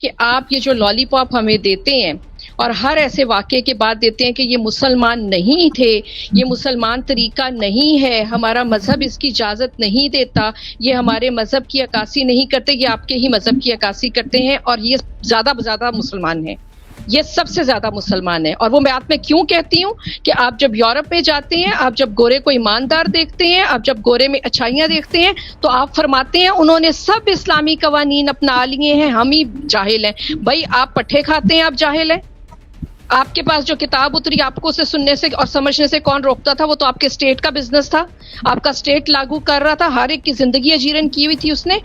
کہ آپ یہ جو لالی پاپ ہمیں دیتے ہیں اور ہر ایسے واقعے کے بعد دیتے ہیں کہ یہ مسلمان نہیں تھے، یہ مسلمان طریقہ نہیں ہے، ہمارا مذہب اس کی اجازت نہیں دیتا، یہ ہمارے مذہب کی عکاسی نہیں کرتے، یہ آپ کے ہی مذہب کی عکاسی کرتے ہیں اور یہ زیادہ مسلمان ہیں، یہ سب سے زیادہ مسلمان ہے۔ اور وہ بات میں کیوں کہتی ہوں کہ آپ جب یورپ میں جاتے ہیں، آپ جب گورے کو ایماندار دیکھتے ہیں، آپ جب گورے میں اچھائیاں دیکھتے ہیں تو آپ فرماتے ہیں انہوں نے سب اسلامی قوانین اپنا لیے ہیں، ہم ہی جاہل ہیں۔ بھائی آپ پٹھے کھاتے ہیں، آپ جاہل ہیں؟ آپ کے پاس جو کتاب اتری آپ کو اسے سننے سے اور سمجھنے سے کون روکتا تھا؟ وہ تو آپ کے اسٹیٹ کا بزنس تھا، آپ کا اسٹیٹ لاگو کر رہا تھا، ہر ایک کی زندگی اجیرن کی ہوئی تھی اس نے،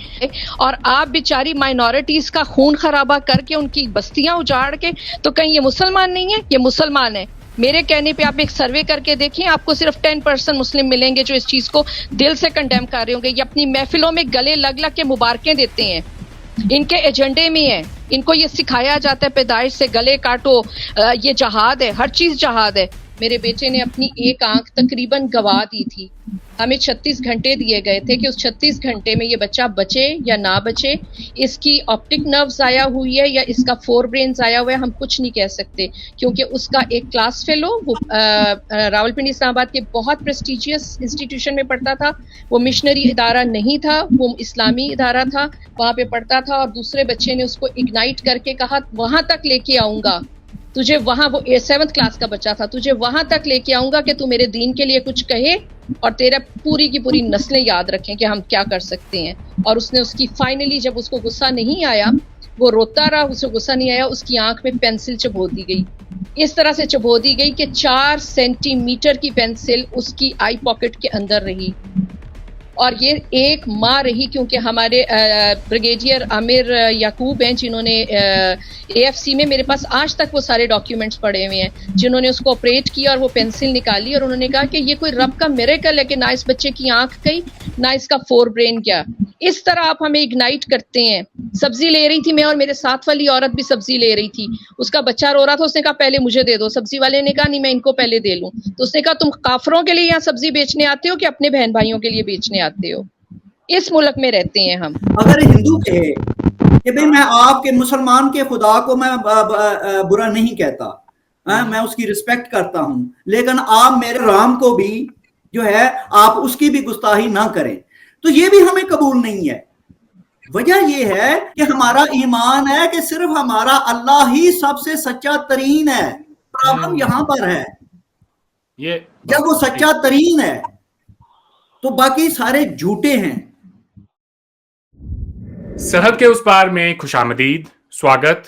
اور آپ بیچاری مائنورٹیز کا خون خرابہ کر کے ان کی بستیاں اجاڑ کے، تو کہیں یہ مسلمان نہیں ہے؟ یہ مسلمان ہے۔ میرے کہنے پہ آپ ایک سروے کر کے دیکھیں، آپ کو صرف 10% مسلم ملیں گے جو اس چیز کو دل سے کنڈیم کر رہے ہوں گے۔ یہ اپنی محفلوں میں گلے لگ لگ کے مبارکیں دیتے ہیں، ان کے ایجنڈے میں ہے، ان کو یہ سکھایا جاتا ہے پیدائش سے گلے کاٹو، یہ جہاد ہے، ہر چیز جہاد ہے۔ میرے بیٹے نے اپنی ایک آنکھ تقریباً گوا دی تھی، ہمیں 36 گھنٹے دیے گئے تھے کہ اس 36 گھنٹے میں یہ بچہ بچے یا نہ بچے، اس کی آپٹک نرو ضائع ہوئی ہے یا اس کا فور برین ضائع ہوا ہے، ہم کچھ نہیں کہہ سکتے، کیونکہ اس کا ایک کلاس فیلو وہ راولپنڈی اسلام آباد کے بہت پریسٹیجیس انسٹیٹیوشن میں پڑھتا تھا، وہ مشنری ادارہ نہیں تھا، وہ اسلامی ادارہ تھا، وہاں پہ پڑھتا تھا، اور دوسرے بچے نے اس کو اگنائٹ کر کے کہا وہاں تک لے کے آؤں گا تجھے، وہاں وہ 7th کلاس کا بچہ تھا، تجھے وہاں تک لے کے آؤں گا کہ تو میرے دین کے لیے کچھ کہے اور تیرا پوری کی پوری نسلیں یاد رکھیں کہ ہم کیا کر سکتے ہیں۔ اور اس نے اس کی فائنلی جب اس کو غصہ نہیں آیا، وہ روتا رہا، اسے غصہ نہیں آیا، اس کی آنکھ میں پینسل چبو دی گئی، اس طرح سے چبو دی گئی کہ 4 سینٹی میٹر کی پینسل اس کی آئی پاکٹ کے اندر رہی، اور یہ ایک ماہ رہی، کیونکہ ہمارے بریگیڈیئر عامر یعقوب ہیں جنہوں نے اے ایف سی میں، میرے پاس آج تک وہ سارے ڈاکیومنٹس پڑے ہوئے ہیں، جنہوں نے اس کو آپریٹ کیا اور وہ پینسل نکالی، اور انہوں نے کہا کہ یہ کوئی رب کا میریکل ہے کہ نہ اس بچے کی آنکھ گئی نہ اس کا فور برین گیا۔ اس طرح آپ ہمیں اگنائٹ کرتے ہیں۔ سبزی لے رہی تھی میں، اور میرے ساتھ والی عورت بھی سبزی لے رہی تھی، اس کا بچہ رو رہا تھا، اس نے کہا پہلے مجھے دے دو، سبزی والے نے کہا نہیں میں ان کو پہلے دے لوں، تو اس نے کہا تم کافروں کے لیے یہاں سبزی بیچنے آتے ہو کہ اپنے بہن بھائیوں کے لیے بیچنے آتے ہو؟ اس ملک میں رہتے ہیں ہم۔ اگر ہندو کہے کہ بھئی میں آپ کے مسلمان کے خدا کو میں برا نہیں کہتا، میں اس کی رسپیکٹ کرتا ہوں، لیکن آپ میرے رام کو بھی جو ہے آپ اس کی بھی گستاخی نہ کریں، تو یہ بھی ہمیں قبول نہیں ہے۔ وجہ یہ ہے کہ ہمارا ایمان ہے کہ صرف ہمارا اللہ ہی سب سے سچا ترین ہے۔ پرابلم یہاں پر ہے، جب وہ سچا ترین ہے تو باقی سارے جھوٹے ہیں۔ سرحد کے اس پار میں خوش آمدید، سواگت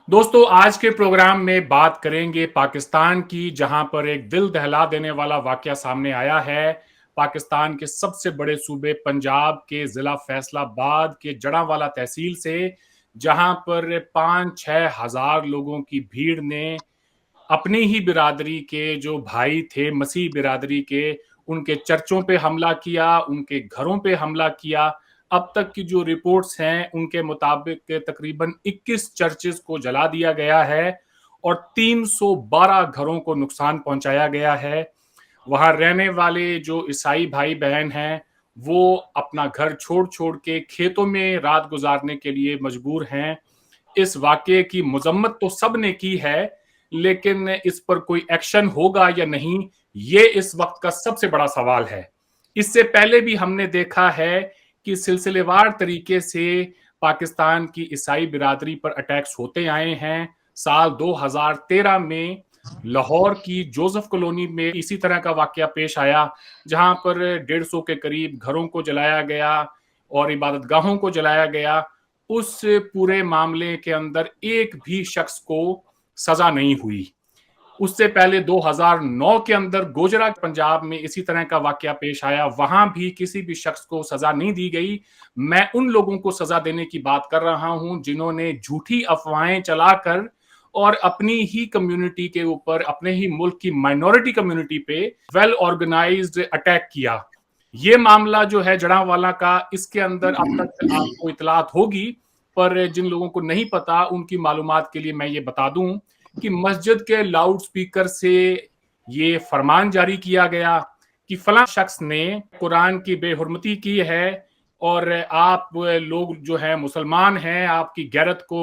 دوستو۔ آج کے پروگرام میں بات کریں گے پاکستان کی، جہاں پر ایک دل دہلا دینے والا واقعہ سامنے آیا ہے۔ پاکستان کے سب سے بڑے صوبے پنجاب کے ضلع فیصل آباد کے جڑاں تحصیل سے، جہاں پر 5-6 ہزار لوگوں کی بھیڑ نے اپنی ہی برادری کے جو بھائی تھے، مسیح برادری کے، ان کے چرچوں پہ حملہ کیا، ان کے گھروں پہ حملہ کیا۔ اب تک کی جو رپورٹس ہیں ان کے مطابق تقریباً 21 چرچز کو جلا دیا گیا ہے اور 312 گھروں کو نقصان پہنچایا گیا ہے۔ وہاں رہنے والے جو عیسائی بھائی بہن ہیں وہ اپنا گھر چھوڑ چھوڑ کے کھیتوں میں رات گزارنے کے لیے مجبور ہیں۔ اس واقعے کی مذمت تو سب نے کی ہے، لیکن اس پر کوئی ایکشن ہوگا یا نہیں، یہ اس وقت کا سب سے بڑا سوال ہے۔ اس سے پہلے بھی ہم نے دیکھا ہے کہ سلسلے وار طریقے سے پاکستان کی عیسائی برادری پر اٹیکس ہوتے آئے ہیں۔ سال 2013 میں لاہور کی جوزف کالونی میں اسی طرح کا واقعہ پیش آیا، جہاں پر 150 کے قریب گھروں کو جلایا گیا اور عبادت گاہوں کو جلایا گیا۔ اس پورے معاملے کے اندر ایک بھی شخص کو سزا نہیں ہوئی۔ اس سے پہلے 2009 کے اندر گوجرا پنجاب میں اسی طرح کا واقعہ پیش آیا، وہاں بھی کسی بھی شخص کو سزا نہیں دی گئی۔ میں ان لوگوں کو سزا دینے کی بات کر رہا ہوں جنہوں نے جھوٹی افواہیں چلا کر اور اپنی ہی کمیونٹی کے اوپر، اپنے ہی ملک کی مائنورٹی کمیونٹی پہ ویل آرگنائزڈ اٹیک کیا۔ یہ معاملہ جو ہے جڑاں والا کا، اس کے اندر اب تک آپ کو اطلاعات ہوگی، پر جن لوگوں کو نہیں پتا ان کی معلومات کے لیے میں یہ بتا دوں کہ مسجد کے لاؤڈ سپیکر سے یہ فرمان جاری کیا گیا کہ فلاں شخص نے قرآن کی بے حرمتی کی ہے اور آپ لوگ جو ہیں مسلمان ہیں، آپ کی غیرت کو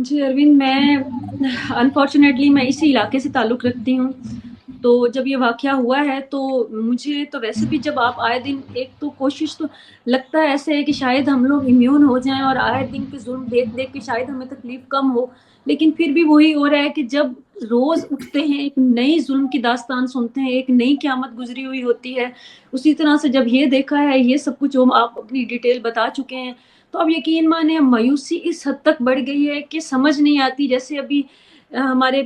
جی اروند، میں انفارچونیٹلی میں اسی علاقے سے تعلق رکھتی ہوں. تو جب یہ واقعہ ہوا ہے تو مجھے تو ویسے بھی جب آپ آئے دن ایک تو کوشش تو لگتا ہے ایسے ہے کہ شاید ہم لوگ امیون ہو جائیں اور آئے دن کے ظلم دیکھ دیکھ کے شاید ہمیں تکلیف کم ہو، لیکن پھر بھی وہی ہو رہا ہے کہ جب روز اٹھتے ہیں ایک نئی ظلم کی داستان سنتے ہیں، ایک نئی قیامت گزری ہوئی ہوتی ہے. اسی طرح سے جب یہ دیکھا ہے یہ سب کچھ جو آپ اپنی ڈیٹیل بتا چکے ہیں، تو اب یقین مانیں مایوسی اس حد تک بڑھ گئی ہے کہ سمجھ نہیں آتی. جیسے ابھی ہمارے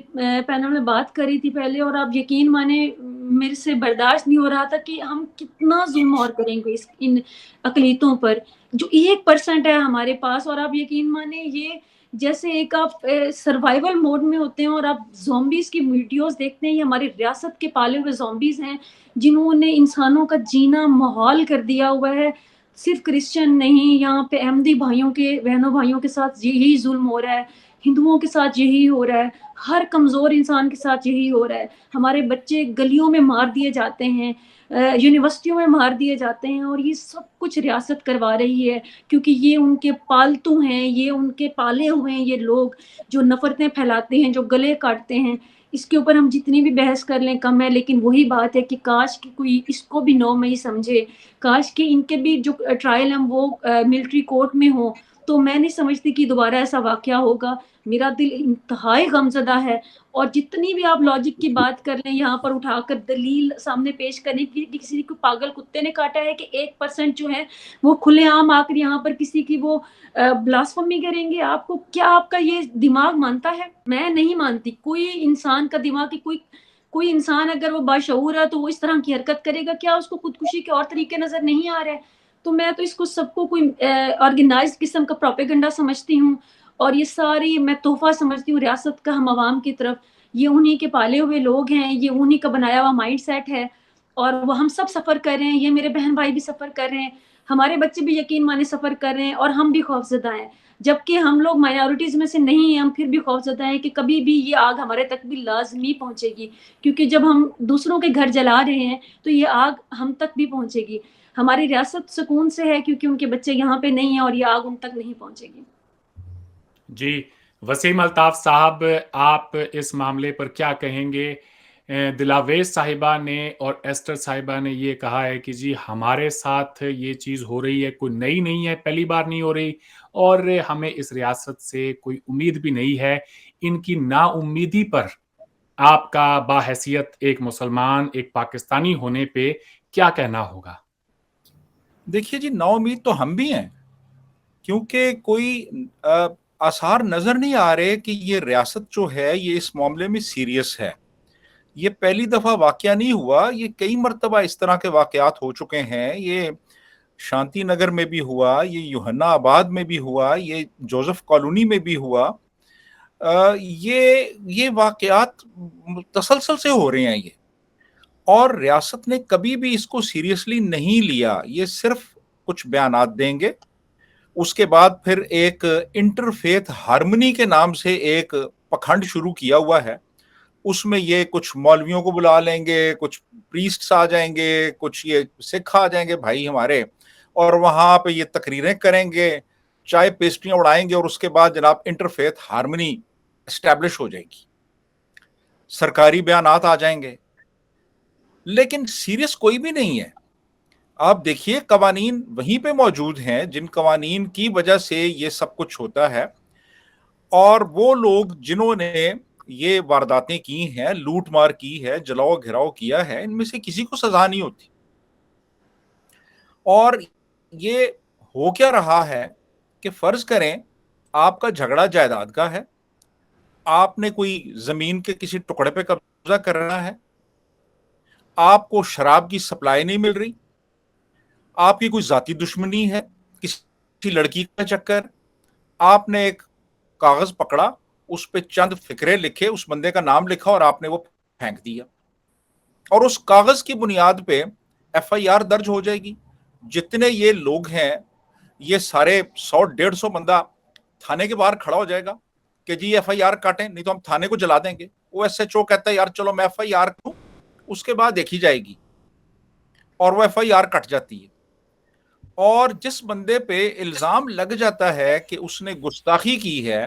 پینل میں بات کری تھی پہلے، اور آپ یقین مانیں میرے سے برداشت نہیں ہو رہا تھا کہ ہم کتنا ظلم اور کریں گے ان اقلیتوں پر جو 1% ہے ہمارے پاس. اور آپ یقین مانیں یہ جیسے ایک آپ سروائیول موڈ میں ہوتے ہیں اور آپ زومبیز کی ویڈیوز دیکھتے ہیں. یہ ہماری ریاست کے پالے ہوئے زومبیز ہیں جنہوں نے انسانوں کا جینا محال کر دیا ہوا ہے. صرف کرسچن نہیں، یہاں پہ احمدی بھائیوں کے بہنوں بھائیوں کے ساتھ یہی ظلم ہو رہا ہے، ہندوؤں کے ساتھ یہی ہو رہا ہے، ہر کمزور انسان کے ساتھ یہی ہو رہا ہے. ہمارے بچے گلیوں میں مار دیے جاتے ہیں، یونیورسٹیوں میں مار دیے جاتے ہیں، اور یہ سب کچھ ریاست کروا رہی ہے کیونکہ یہ ان کے پالتو ہیں، یہ ان کے پالے ہوئے ہیں. یہ لوگ جو نفرتیں پھیلاتے ہیں، جو گلے کاٹتے ہیں، اس کے اوپر ہم جتنی بھی بحث کر لیں کم ہے. لیکن وہی بات ہے کہ کاش کہ کوئی اس کو بھی نو میں ہی سمجھے، کاش کہ ان کے بھی جو ٹرائل ہیں وہ ملٹری کورٹ میں ہوں. تو میں نہیں سمجھتی کہ دوبارہ ایسا واقعہ ہوگا. میرا دل انتہائی غمزدہ ہے. اور جتنی بھی آپ لاجک کی بات کر لیں یہاں پر اٹھا کر دلیل سامنے پیش کرنے کی کہ کسی کو پاگل کتے نے کاٹا ہے کہ 1% جو ہے وہ کھلے عام آ کر یہاں پر کسی کی وہ بلاسفمی کریں گے. آپ کو کیا آپ کا یہ دماغ مانتا ہے؟ میں نہیں مانتی. کوئی انسان کا دماغ کی کوئی انسان اگر وہ باشعور ہے تو وہ اس طرح کی حرکت کرے گا؟ کیا اس کو خودکشی کے اور طریقے نظر نہیں آ رہے؟ تو میں تو اس کو سب کو کوئی آرگنائزڈ قسم کا پروپیگنڈا سمجھتی ہوں. اور یہ ساری میں تحفہ سمجھتی ہوں ریاست کا ہم عوام کی طرف. یہ انہی کے پالے ہوئے لوگ ہیں، یہ انہی کا بنایا ہوا مائنڈ سیٹ ہے، اور وہ ہم سب سفر کر رہے ہیں. یہ میرے بہن بھائی بھی سفر کر رہے ہیں، ہمارے بچے بھی یقین مانے سفر کر رہے ہیں، اور ہم بھی خوفزدہ ہیں. جبکہ ہم لوگ مائنورٹیز میں سے نہیں ہیں، ہم پھر بھی خوفزدہ ہیں کہ کبھی بھی یہ آگ ہمارے تک بھی لازمی پہنچے گی. کیونکہ جب ہم دوسروں کے گھر جلا رہے ہیں تو یہ آگ ہم تک بھی پہنچے گی. ہماری ریاست سکون سے ہے کیونکہ ان کے بچے یہاں پہ نہیں ہیں اور یہ آگ ان تک نہیں پہنچے گی. جی وسیم الطاف صاحب، آپ اس معاملے پر کیا کہیں گے؟ دلاویز صاحبہ نے اور ایسٹر صاحبہ نے یہ کہا ہے کہ جی ہمارے ساتھ یہ چیز ہو رہی ہے، کوئی نئی نہیں ہے، پہلی بار نہیں ہو رہی، اور ہمیں اس ریاست سے کوئی امید بھی نہیں ہے. ان کی نا امیدی پر آپ کا باحیثیت ایک مسلمان، ایک پاکستانی ہونے پہ کیا کہنا ہوگا؟ دیکھیے جی، نا امید تو ہم بھی ہیں، کیونکہ کوئی آثار نظر نہیں آ رہے کہ یہ ریاست جو ہے یہ اس معاملے میں سیریس ہے. یہ پہلی دفعہ واقعہ نہیں ہوا، یہ کئی مرتبہ اس طرح کے واقعات ہو چکے ہیں. یہ شانتی نگر میں بھی ہوا، یہ یوحنا آباد میں بھی ہوا، یہ جوزف کالونی میں بھی ہوا. یہ واقعات تسلسل سے ہو رہے ہیں یہ، اور ریاست نے کبھی بھی اس کو سیریسلی نہیں لیا. یہ صرف کچھ بیانات دیں گے، اس کے بعد پھر ایک انٹرفیتھ ہارمنی کے نام سے ایک پکھنڈ شروع کیا ہوا ہے. اس میں یہ کچھ مولویوں کو بلا لیں گے، کچھ پریسٹس آ جائیں گے، کچھ یہ سکھ آ جائیں گے بھائی ہمارے، اور وہاں پہ یہ تقریریں کریں گے، چائے پیسٹریاں اڑائیں گے، اور اس کے بعد جناب انٹرفیتھ ہارمنی اسٹیبلش ہو جائے گی، سرکاری بیانات آ جائیں گے. لیکن سیریس کوئی بھی نہیں ہے. آپ دیکھیے قوانین وہیں پہ موجود ہیں جن قوانین کی وجہ سے یہ سب کچھ ہوتا ہے، اور وہ لوگ جنہوں نے یہ وارداتیں کی ہیں، لوٹ مار کی ہے، جلاؤ گھراؤ کیا ہے، ان میں سے کسی کو سزا نہیں ہوتی. اور یہ ہو کیا رہا ہے کہ فرض کریں آپ کا جھگڑا جائیداد کا ہے، آپ نے کوئی زمین کے کسی ٹکڑے پہ قبضہ کرنا ہے، آپ کو شراب کی سپلائی نہیں مل رہی، آپ کی کوئی ذاتی دشمنی ہے، کسی لڑکی کا چکر، آپ نے ایک کاغذ پکڑا، اس پہ چند فکرے لکھے، اس بندے کا نام لکھا اور آپ نے وہ پھینک دیا، اور اس کاغذ کی بنیاد پہ ایف آئی آر درج ہو جائے گی. جتنے یہ لوگ ہیں یہ سارے 100-150 بندہ تھانے کے باہر کھڑا ہو جائے گا کہ جی ایف آئی آر کاٹیں نہیں تو ہم تھانے کو جلا دیں گے. وہ ایس ایچ او کہتا ہے یار چلو میں ایف آئی آر کروں، اس کے بعد دیکھی جائے گی، اور وہ ایف آئی آر کٹ جاتی ہے. اور جس بندے پہ الزام لگ جاتا ہے کہ اس نے گستاخی کی ہے،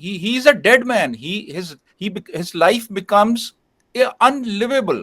he is a dead man, his life becomes unlivable,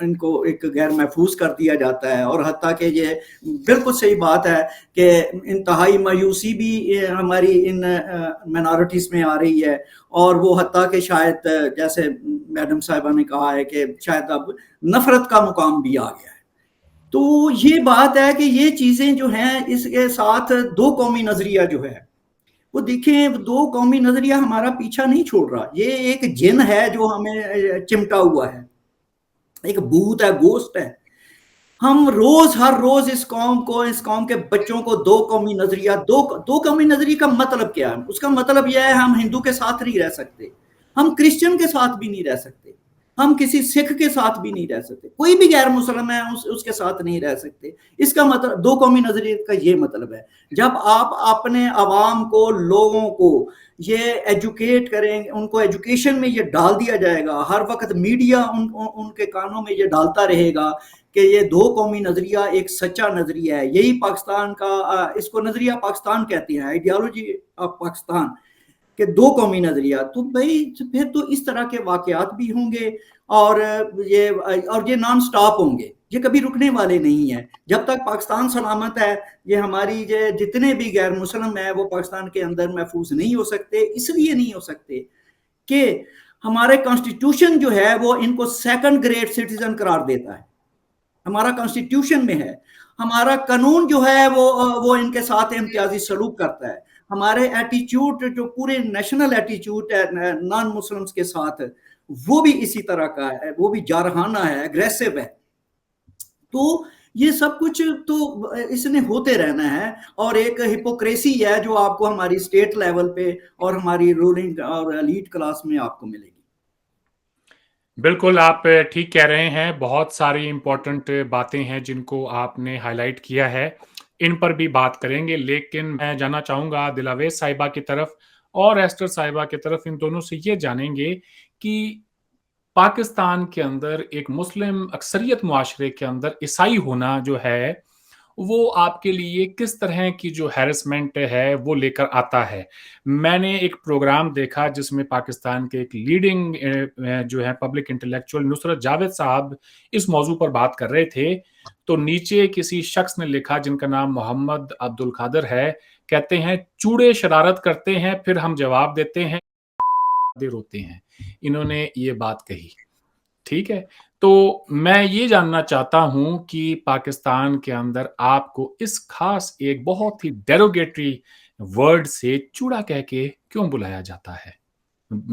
ان کو ایک غیر محفوظ کر دیا جاتا ہے، اور حتیٰ کہ یہ بالکل صحیح بات ہے کہ انتہائی مایوسی بھی ہماری ان مائنارٹیز میں آ رہی ہے، اور وہ حتیٰ کہ شاید جیسے میڈم صاحبہ نے کہا ہے کہ شاید اب نفرت کا مقام بھی آ گیا ہے۔ تو یہ بات ہے کہ یہ چیزیں جو ہیں، اس کے ساتھ دو قومی نظریہ جو ہے وہ دیکھیں، دو قومی نظریہ ہمارا پیچھا نہیں چھوڑ رہا، یہ ایک جن ہے جو ہمیں چمٹا ہوا ہے، ایک بھوت ہے، گوسٹ ہے۔ ہم ہر روز اس قوم کے بچوں کو دو قومی نظریہ کا مطلب کیا ہے؟ اس کا مطلب یہ ہے ہم ہندو کے ساتھ نہیں رہ سکتے، ہم کرسچن کے ساتھ بھی نہیں رہ سکتے، ہم کسی سکھ کے ساتھ بھی نہیں رہ سکتے، کوئی بھی غیر مسلم ہے اس کے ساتھ نہیں رہ سکتے۔ اس کا مطلب دو قومی نظریے کا یہ مطلب ہے۔ جب آپ اپنے عوام کو، لوگوں کو یہ ایجوکیٹ کریں گے، ان کو ایجوکیشن میں یہ ڈال دیا جائے گا، ہر وقت میڈیا ان کے کانوں میں یہ ڈالتا رہے گا کہ یہ دو قومی نظریہ ایک سچا نظریہ ہے، یہی پاکستان کا، اس کو نظریہ پاکستان کہتے ہیں، آئیڈیالوجی آف پاکستان، کہ دو قومی نظریہ، تو بھائی پھر تو اس طرح کے واقعات بھی ہوں گے، اور یہ نان سٹاپ ہوں گے، یہ کبھی رکنے والے نہیں ہیں۔ جب تک پاکستان سلامت ہے، یہ ہماری جتنے بھی غیر مسلم ہیں وہ پاکستان کے اندر محفوظ نہیں ہو سکتے۔ اس لیے نہیں ہو سکتے کہ ہمارے کانسٹیٹیوشن جو ہے وہ ان کو سیکنڈ گریڈ سٹیزن قرار دیتا ہے، ہمارا کانسٹیٹیوشن میں ہے۔ ہمارا قانون جو ہے وہ ان کے ساتھ امتیازی سلوک کرتا ہے۔ ہمارے ایٹیچیوڈ جو پورے نیشنل ایٹیچیوڈ ہے نان مسلمز کے ساتھ، وہ بھی اسی طرح کا ہے، وہ بھی جارحانہ ہے، اگریسو ہے۔ تو یہ سب کچھ تو اس نے ہوتے رہنا ہے، اور ایک ہپوکریسی ہے جو آپ کو ہماری اسٹیٹ لیول پہ اور ہماری رولنگ اور ایلیٹ کلاس میں آپ کو ملے گی۔ بالکل آپ ٹھیک کہہ رہے ہیں، بہت ساری امپورٹنٹ باتیں ہیں جن کو آپ نے ہائی لائٹ کیا ہے، ان پر بھی بات کریں گے، لیکن میں جانا چاہوں گا دلاویز صاحبہ کی طرف اور ایسٹر صاحبہ کی طرف، ان دونوں سے یہ جانیں گے کہ پاکستان کے اندر ایک مسلم اکثریت معاشرے کے اندر عیسائی ہونا جو ہے وہ آپ کے لیے کس طرح کی جو ہیرسمنٹ ہے وہ لے کر آتا ہے۔ میں نے ایک پروگرام دیکھا جس میں پاکستان کے ایک لیڈنگ جو ہے پبلک انٹلیکچوئل نصرت جاوید صاحب اس موضوع پر بات کر رہے تھے، تو نیچے کسی شخص نے لکھا جن کا نام محمد عبد القادر ہے، کہتے ہیں چوڑے شرارت کرتے ہیں پھر ہم جواب دیتے ہیں دیر ہوتے ہیں۔ انہوں نے یہ بات کہی، ٹھیک ہے۔ تو میں یہ جاننا چاہتا ہوں کہ پاکستان کے اندر آپ کو اس خاص ایک بہت ہی ڈیروگیٹری ورڈ سے چوڑا کہہ کے کیوں بلایا جاتا ہے؟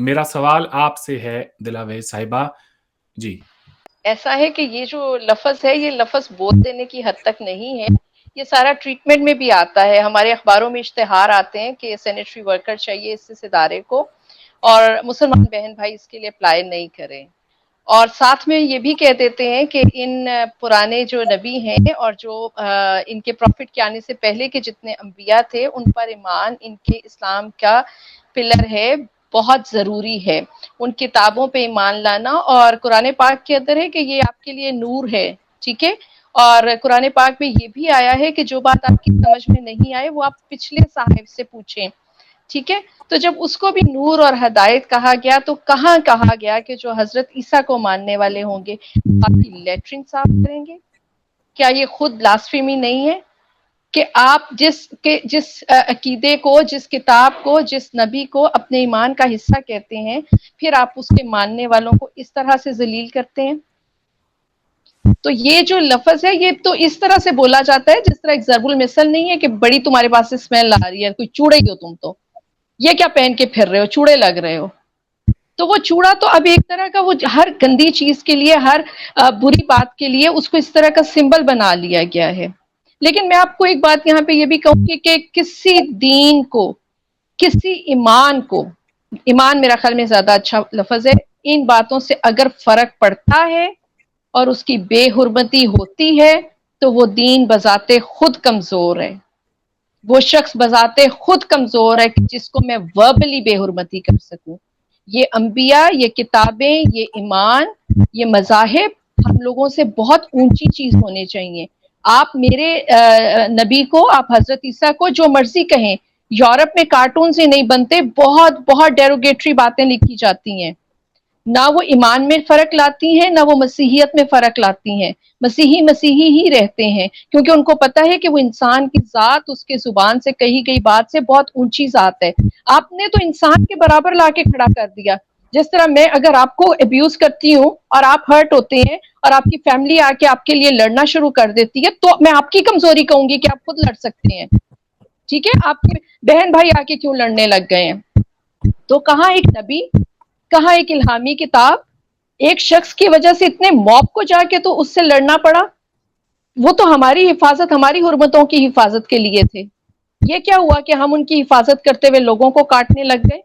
میرا سوال آپ سے ہے دلاویز صاحبہ جی۔ ایسا ہے کہ یہ جو لفظ ہے، یہ لفظ بول دینے کی حد تک نہیں ہے، یہ سارا ٹریٹمنٹ میں بھی آتا ہے۔ ہمارے اخباروں میں اشتہار آتے ہیں کہ سینیٹری ورکر چاہیے اس ادارے کو، اور مسلمان بہن بھائی اس کے لیے اپلائی نہیں کریں، اور ساتھ میں یہ بھی کہہ دیتے ہیں کہ ان پرانے جو نبی ہیں اور جو ان کے پروفٹ کے آنے سے پہلے کے جتنے انبیاء تھے، ان پر ایمان ان کے اسلام کا پلر ہے، بہت ضروری ہے ان کتابوں پہ ایمان لانا۔ اور قرآن پاک کے اندر ہے کہ یہ آپ کے لیے نور ہے، ٹھیک ہے، اور قرآن پاک میں یہ بھی آیا ہے کہ جو بات آپ کی سمجھ میں نہیں آئے وہ آپ پچھلے صاحب سے پوچھیں، ٹھیک ہے۔ تو جب اس کو بھی نور اور ہدایت کہا گیا تو کہاں کہا گیا کہ جو حضرت عیسیٰ کو ماننے والے ہوں گے آپ کی لیٹرن صاف کریں گے؟ کیا یہ خود بلاسفیمی نہیں ہے کہ آپ جس عقیدے کو، جس کتاب کو، جس نبی کو اپنے ایمان کا حصہ کہتے ہیں، پھر آپ اس کے ماننے والوں کو اس طرح سے ذلیل کرتے ہیں؟ تو یہ جو لفظ ہے یہ تو اس طرح سے بولا جاتا ہے جس طرح ایک ضرب المثل نہیں ہے کہ بڑی تمہارے پاس سے اسمیل آ رہی ہے، کوئی چوڑے ہی ہو تم، تو یہ کیا پہن کے پھر رہے ہو، چوڑے لگ رہے ہو۔ تو وہ چوڑا تو اب ایک طرح کا وہ ہر گندی چیز کے لیے، ہر بری بات کے لیے اس کو اس طرح کا سمبل بنا لیا گیا ہے۔ لیکن میں آپ کو ایک بات یہاں پہ یہ بھی کہوں گی کہ کسی دین کو، کسی ایمان کو، ایمان میرا خیال میں زیادہ اچھا لفظ ہے، ان باتوں سے اگر فرق پڑتا ہے اور اس کی بے حرمتی ہوتی ہے تو وہ دین بذات خود کمزور ہے، وہ شخص بذات خود کمزور ہے کہ جس کو میں وربلی بے حرمتی کر سکوں۔ یہ انبیاء، یہ کتابیں، یہ ایمان، یہ مذاہب ہم لوگوں سے بہت اونچی چیز ہونے چاہیے۔ آپ میرے نبی کو، آپ حضرت عیسیٰ کو جو مرضی کہیں، یورپ میں کارٹون سے نہیں بنتے، بہت بہت ڈیروگیٹری باتیں لکھی جاتی ہیں، نہ وہ ایمان میں فرق لاتی ہیں نہ وہ مسیحیت میں فرق لاتی ہیں. مسیحی ہی رہتے ہیں کیونکہ ان کو پتہ ہے کہ وہ انسان کی ذات اس کے زبان سے کہی گئی بات سے بہت اونچی ذات ہے. آپ نے تو انسان کے برابر لا کے کھڑا کر دیا. جس طرح میں اگر آپ کو ابیوز کرتی ہوں اور آپ ہرٹ ہوتے ہیں اور آپ کی فیملی آ کے آپ کے لیے لڑنا شروع کر دیتی ہے تو میں آپ کی کمزوری کہوں گی کہ آپ خود لڑ سکتے ہیں. ٹھیک ہے, آپ کے بہن بھائی آ کے کیوں لڑنے لگ گئے ہیں؟ تو کہاں ایک نبی, کہاں ایک الہامی کتاب, ایک شخص کی وجہ سے اتنے موب کو جا کے تو اس سے لڑنا پڑا. وہ تو ہماری حفاظت, ہماری حرمتوں کی حفاظت کے لیے تھے. یہ کیا ہوا کہ ہم ان کی حفاظت کرتے ہوئے لوگوں کو کاٹنے لگ گئے؟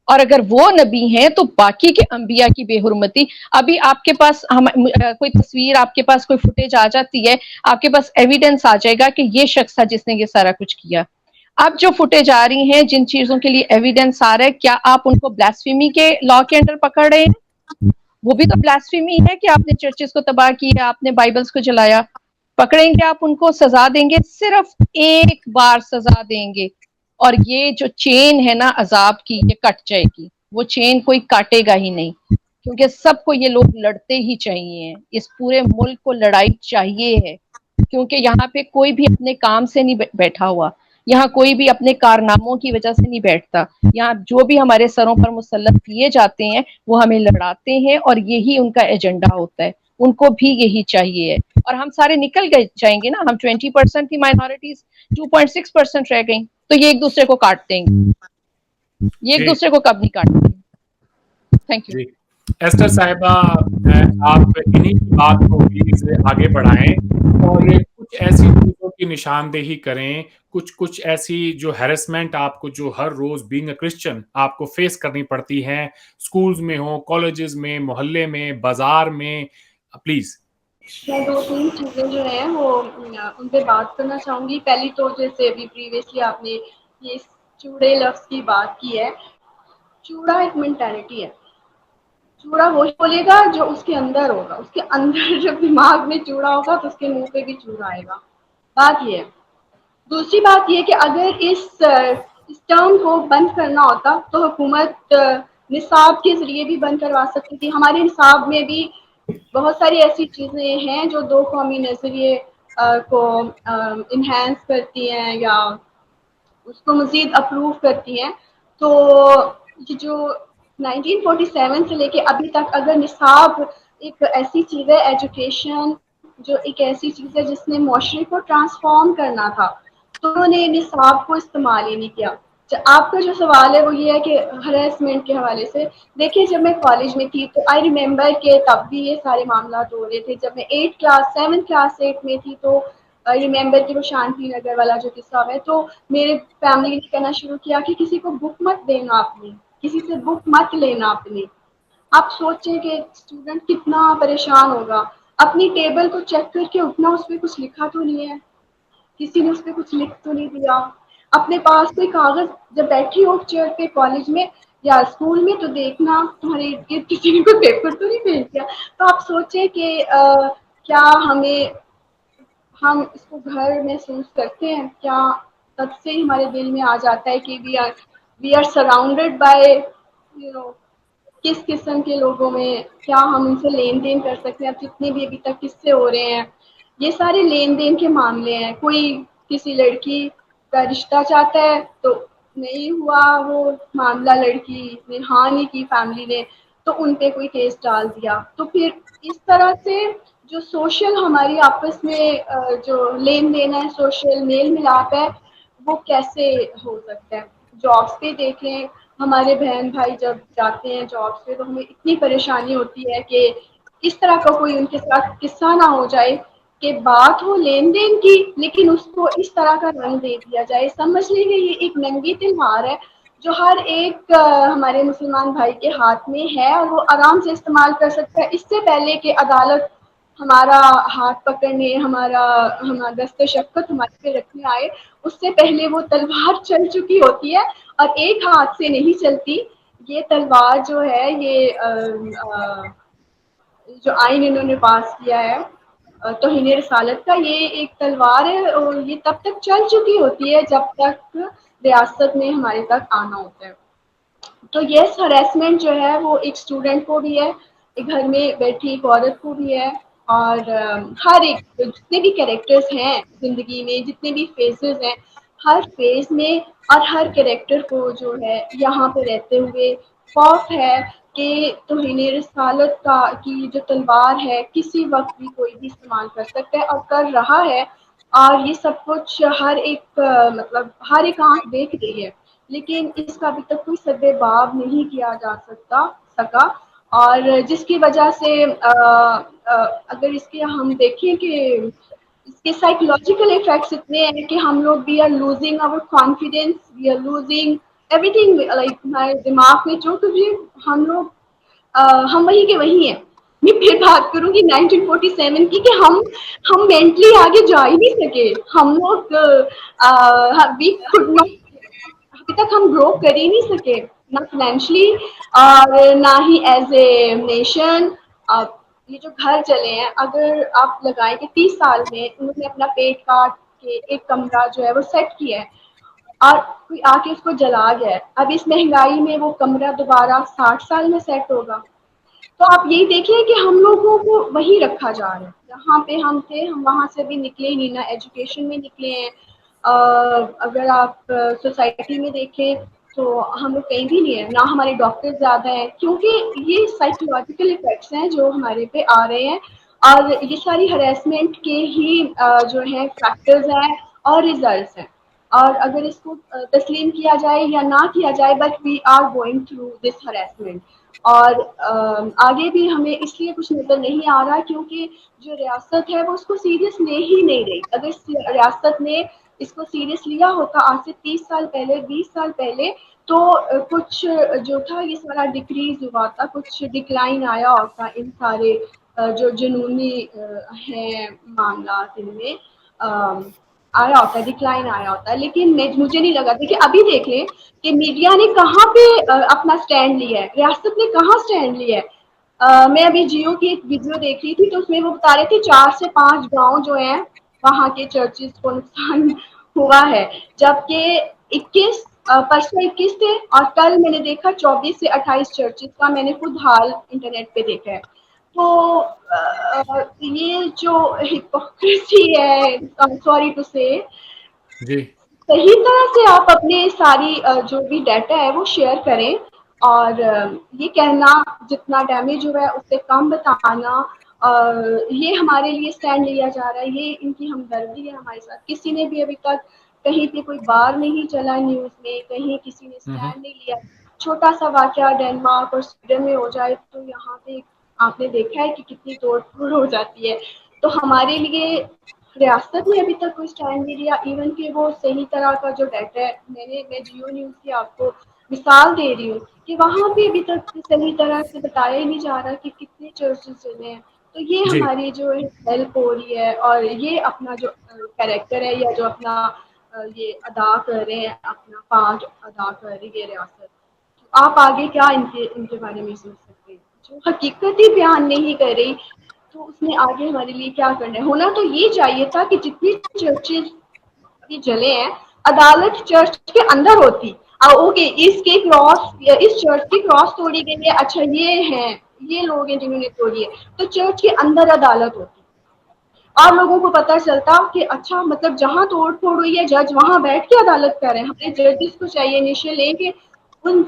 اور اگر وہ نبی ہیں تو باقی کے انبیاء کی بے حرمتی. ابھی آپ کے پاس کوئی تصویر, آپ کے پاس کوئی فوٹیج آ جاتی ہے, آپ کے پاس ایویڈنس آ جائے گا کہ یہ شخص تھا جس نے یہ سارا کچھ کیا. اب جو فوٹیج آ رہی ہیں, جن چیزوں کے لیے ایویڈنس آ رہا ہے, کیا آپ ان کو بلاسفیمی کے لا کے انڈر پکڑ رہے ہیں؟ وہ بھی تو بلاسفیمی ہے کہ آپ نے چرچز کو تباہ کیا, آپ نے بائبلز کو جلایا. پکڑیں گے آپ ان کو, سزا دیں گے, صرف ایک بار سزا دیں گے. اور یہ جو چین ہے نا عذاب کی, یہ کٹ جائے گی. وہ چین کوئی کاٹے گا ہی نہیں, کیونکہ سب کو یہ لوگ لڑتے ہی چاہیے. اس پورے ملک کو لڑائی چاہیے ہے, کیونکہ یہاں پہ کوئی بھی اپنے کام سے نہیں بیٹھا ہوا, یہاں کوئی بھی اپنے کارناموں کی وجہ سے نہیں بیٹھتا. یہاں جو بھی ہمارے سروں پر مسلط کیے جاتے ہیں وہ ہمیں لڑاتے ہیں, اور یہی ان کا ایجنڈا ہوتا ہے. ان کو بھی یہی چاہیے ہے, اور ہم سارے نکل گئے جائیں گے نا. ہم 20% کی مائنورٹیز 2.6% رہ گئیں, تو یہ ایک دوسرے کو کاٹ دیں گے. یہ ایک دوسرے کو کب نہیں کاٹتے. Thank you. جی ایسٹر صاحبہ, آپ انہی کی بات کو پلیز آگے بڑھائیں اور کچھ ایسی چیزوں کی نشاندہی کریں, کچھ ایسی جو ہیرسمنٹ آپ کو جو ہر روز بینگ اے کرسچن آپ کو فیس کرنی پڑتی ہیں, سکولز میں ہوں, کالجز میں, محلے میں, بازار میں, پلیز. میں 2-3 چیزیں جو ہیں وہ ان پہ بات کرنا چاہوں گی. پہلی تو جیسے ابھی پریویسلی آپ نے یہ چوڑے لفظ کی بات کی ہے. چوڑا ایک مینٹالٹی ہے. چوڑا وہی بولے گا جو اس کے اندر ہوگا. اس کے اندر جب دماغ میں چوڑا ہوگا تو اس کے منہ پہ بھی چوڑا آئے گا. بات یہ ہے. دوسری بات یہ کہ اگر اس ٹرم کو بند کرنا ہوتا تو حکومت نصاب کے ذریعے بھی بند کروا سکتی تھی. ہمارے نصاب میں بھی بہت ساری ایسی چیزیں ہیں جو 2 قومی نظریے کو انہینس کرتی ہیں یا اس کو مزید اپروو کرتی ہیں. تو یہ جو 1947 سے لے کے ابھی تک اگر نصاب ایک ایسی چیز ہے, ایجوکیشن جو ایک ایسی چیز ہے جس نے معاشرے کو ٹرانسفارم کرنا تھا, تو انہوں نے نصاب کو استعمال ہی نہیں کیا. آپ کا جو سوال ہے وہ یہ ہے کہ ہراسمنٹ کے حوالے سے, دیکھیے جب میں کالج میں تھی تو آئی ریممبر کہ تب بھی یہ سارے معاملات ہو رہے تھے. جب میں 7 کلاس 8 میں تھی تو ریممبر کہ وہ شانتی نگر والا جو قصہ ہے, تو میرے فیملی نے کہنا شروع کیا کہ کسی کو بک مت دینا, اپنی کسی سے بک مت لینا اپنی. آپ سوچیں کہ اسٹوڈنٹ کتنا پریشان ہوگا. اپنی ٹیبل کو چیک کر کے اٹھنا, اس پہ کچھ لکھا تو نہیں ہے, کسی نے اس پہ کچھ لکھ تو نہیں دیا. اپنے پاس کوئی کاغذ جب بیٹھی ہو چیئر پہ کالج میں یا اسکول میں تو دیکھنا تمہارے کسی نے کوئی پیپر تو نہیں بھیج دیا. تو آپ سوچیں کہ کیا ہم اس کو گھر محسوس کرتے ہیں, کیا تب سے ہی ہمارے دل میں آ جاتا ہے کہ وی آر سراؤنڈیڈ بائی کس قسم کے لوگوں میں, کیا ہم ان سے لین دین کر سکتے ہیں. اب جتنے بھی ابھی تک قصے ہو رہے ہیں یہ سارے لین دین کے معاملے ہیں. کوئی کسی لڑکی کا رشتہ چاہتا ہے تو نہیں ہوا وہ معاملہ, لڑکی نے ہاں نہیں کی فیملی نے, تو ان پہ کوئی کیس ڈال دیا. تو پھر اس طرح سے جو سوشل ہماری آپس میں جو لین دین ہے, سوشل میل ملاپ ہے, وہ کیسے ہو سکتا ہے. جابس پہ دیکھیں, ہمارے بہن بھائی جب جاتے ہیں جابس پہ تو ہمیں اتنی پریشانی ہوتی ہے کہ اس طرح کا کوئی ان کے ساتھ قصہ نہ ہو جائے کہ بات ہو لین دین کی لیکن اس کو اس طرح کا رنگ دے دیا جائے. سمجھ لیجیے یہ ایک ننگی تلوار ہے جو ہر ایک ہمارے مسلمان بھائی کے ہاتھ میں ہے, اور وہ آرام سے استعمال کر سکتا ہے. اس سے پہلے کہ عدالت ہمارا ہاتھ پکڑنے, ہمارا دست شفقت ہمارے پہ رکھنے آئے, اس سے پہلے وہ تلوار چل چکی ہوتی ہے, اور ایک ہاتھ سے نہیں چلتی. یہ تلوار جو ہے, یہ جو آئین انہوں نے پاس کیا ہے توہین رسالت کا, یہ ایک تلوار ہے اور یہ تب تک چل چکی ہوتی ہے جب تک ریاست میں ہمارے تک آنا ہوتا ہے. تو یس ہراسمنٹ جو ہے وہ ایک اسٹوڈنٹ کو بھی ہے, ایک گھر میں بیٹھی ایک عورت کو بھی ہے, اور ہر ایک جتنے بھی کریکٹرز ہیں زندگی میں, جتنے بھی فیزز ہیں, ہر فیز میں اور ہر کریکٹر کو جو ہے یہاں پہ رہتے ہوئے خوف ہے کہ توہین رسالت کا کی جو تلوار ہے کسی وقت بھی کوئی بھی استعمال کر سکتا ہے اور کر رہا ہے, اور یہ سب کچھ ہر ایک مطلب ہر ایک آنکھ دیکھ رہی ہے, لیکن اس کا ابھی تک کوئی سدباب نہیں کیا جا سکا. اور جس کی وجہ سے اگر اس کے ہم دیکھیں کہ اس کے سائیکولوجیکل افیکٹس اتنے ہیں کہ ہم لوگ we are losing our confidence, we are losing everything, like ہمارے دماغ میں جو کچھ بھی ہم لوگ ہم وہی کے وہی ہیں. میں پھر بات کروں گی 1947 کی کہ ہم مینٹلی آگے جا ہی نہیں سکے, ہم لوگ ابھی تک ہم گرو کر ہی نہیں سکے, نہ فائنینشلی اور نہ ہی ایز اے نیشن. یہ جو گھر چلے ہیں اگر آپ لگائیں کہ 30 سال میں انہوں نے اپنا پیٹ کاٹ کے ایک کمرہ جو ہے وہ سیٹ کیا ہے اور کوئی آ کے اس کو جلا گیا ہے, اب اس مہنگائی میں وہ کمرہ دوبارہ 60 سال میں سیٹ ہوگا. تو آپ یہی دیکھیں کہ ہم لوگوں کو وہی رکھا جا رہا ہے, جہاں پہ ہم تھے ہم وہاں سے بھی نکلے نہیں, نہ ایجوکیشن میں نکلے ہیں. اگر آپ سوسائٹی میں دیکھیں تو ہم لوگ کہیں بھی نہیں ہیں, نہ ہمارے ڈاکٹر زیادہ ہیں, کیونکہ یہ سائیکولوجیکل افیکٹس ہیں جو ہمارے پہ آ رہے ہیں, اور یہ ساری ہراسمنٹ کے ہی جو ہے فیکٹرز ہیں اور ریزلٹس ہیں. اور اگر اس کو تسلیم کیا جائے یا نہ کیا جائے, but we are going through this harassment. اور آگے بھی ہمیں اس لیے کچھ نظر نہیں آ رہا کیونکہ جو ریاست ہے وہ اس کو سیریس لے ہی نہیں رہی. اگر ریاست نے اس کو سیریس لیا ہوتا آج سے 30 سال پہلے 20 سال پہلے تو کچھ جو تھا یہ سارا ڈکریز ہوا تھا, کچھ ڈکلائن آیا ہوتا ان سارے جو جنونی ہیں معاملات ان میں آیا ہوتا ہے, ڈکلائن آیا ہوتا ہے. لیکن مجھے نہیں لگا تھا کہ ابھی دیکھ لیں کہ میڈیا نے کہاں پہ اپنا سٹینڈ لیا ہے, ریاست نے کہاں سٹینڈ لیا ہے. میں ابھی جیو کی ایک ویڈیو دیکھ رہی تھی تو اس میں وہ بتا رہے تھے 4 سے 5 گاؤں جو ہیں وہاں کے چرچز کو نقصان ہوا ہے, جبکہ 21 تھے اور کل میں نے دیکھا 24 سے 28 چرچز کا میں نے خود حال انٹرنیٹ پہ دیکھا ہے. تو یہ جو ہپوکریسی ہے, سوری ٹو سے, جی صحیح طرح سے آپ اپنے ساری جو بھی ڈیٹا ہے وہ شیئر کریں, اور یہ کہنا جتنا ڈیمیج ہوا ہے اس سے کم بتانا, یہ ہمارے لیے اسٹینڈ لیا جا رہا ہے, یہ ان کی ہمدردی ہے ہمارے ساتھ. کسی نے بھی ابھی تک کہیں پہ کوئی بار نہیں چلا نیوز میں, کہیں کسی نے اسٹینڈ نہیں لیا. چھوٹا سا واقعہ ڈینمارک اور سویڈن میں ہو جائے تو یہاں پہ آپ نے دیکھا ہے کہ کتنی توڑ پھوڑ ہو جاتی ہے. تو ہمارے لیے ریاست نے ابھی تک کوئی اسٹینڈ نہیں لیا, ایون کہ وہ صحیح طرح کا جو ڈیٹا ہے میں جیو نیوز کی آپ کو مثال دے رہی ہوں کہ وہاں پہ ابھی تک صحیح طرح سے بتایا ہی نہیں جا رہا کہ کتنے چرچز چلے ہیں. تو یہ جی ہماری جو ہیلپ ہو رہی ہے, اور یہ اپنا جو کریکٹر ہے یا جو اپنا یہ ادا کر رہے ہیں, اپنا پارٹ ادا کر رہی ہے ریاست. آپ آگے کیا ان کے بارے میں سوچ سکتے ہیں؟ جو حقیقت ہی بیان نہیں کر رہی تو اس نے آگے ہمارے لیے کیا کرنا ہے. ہونا تو یہ چاہیے تھا کہ جتنی چرچز ابھی جلے ہیں عدالت چرچ کے اندر ہوتی, اوکے اس کے کراس اس چرچ کی کراس توڑی گئی ہے, اچھا یہ ہیں یہ لوگ ہیں جنہوں نے توڑی ہے, تو چرچ کے اندر عدالت ہوتی اور لوگوں کو پتہ چلتا کہ اچھا مطلب جہاں توڑ پھوڑ ہوئی ہے جج وہاں بیٹھ کے عدالت کر رہے ہیں. ہمارے ججز کو چاہیے انیشیل لیں کہ ان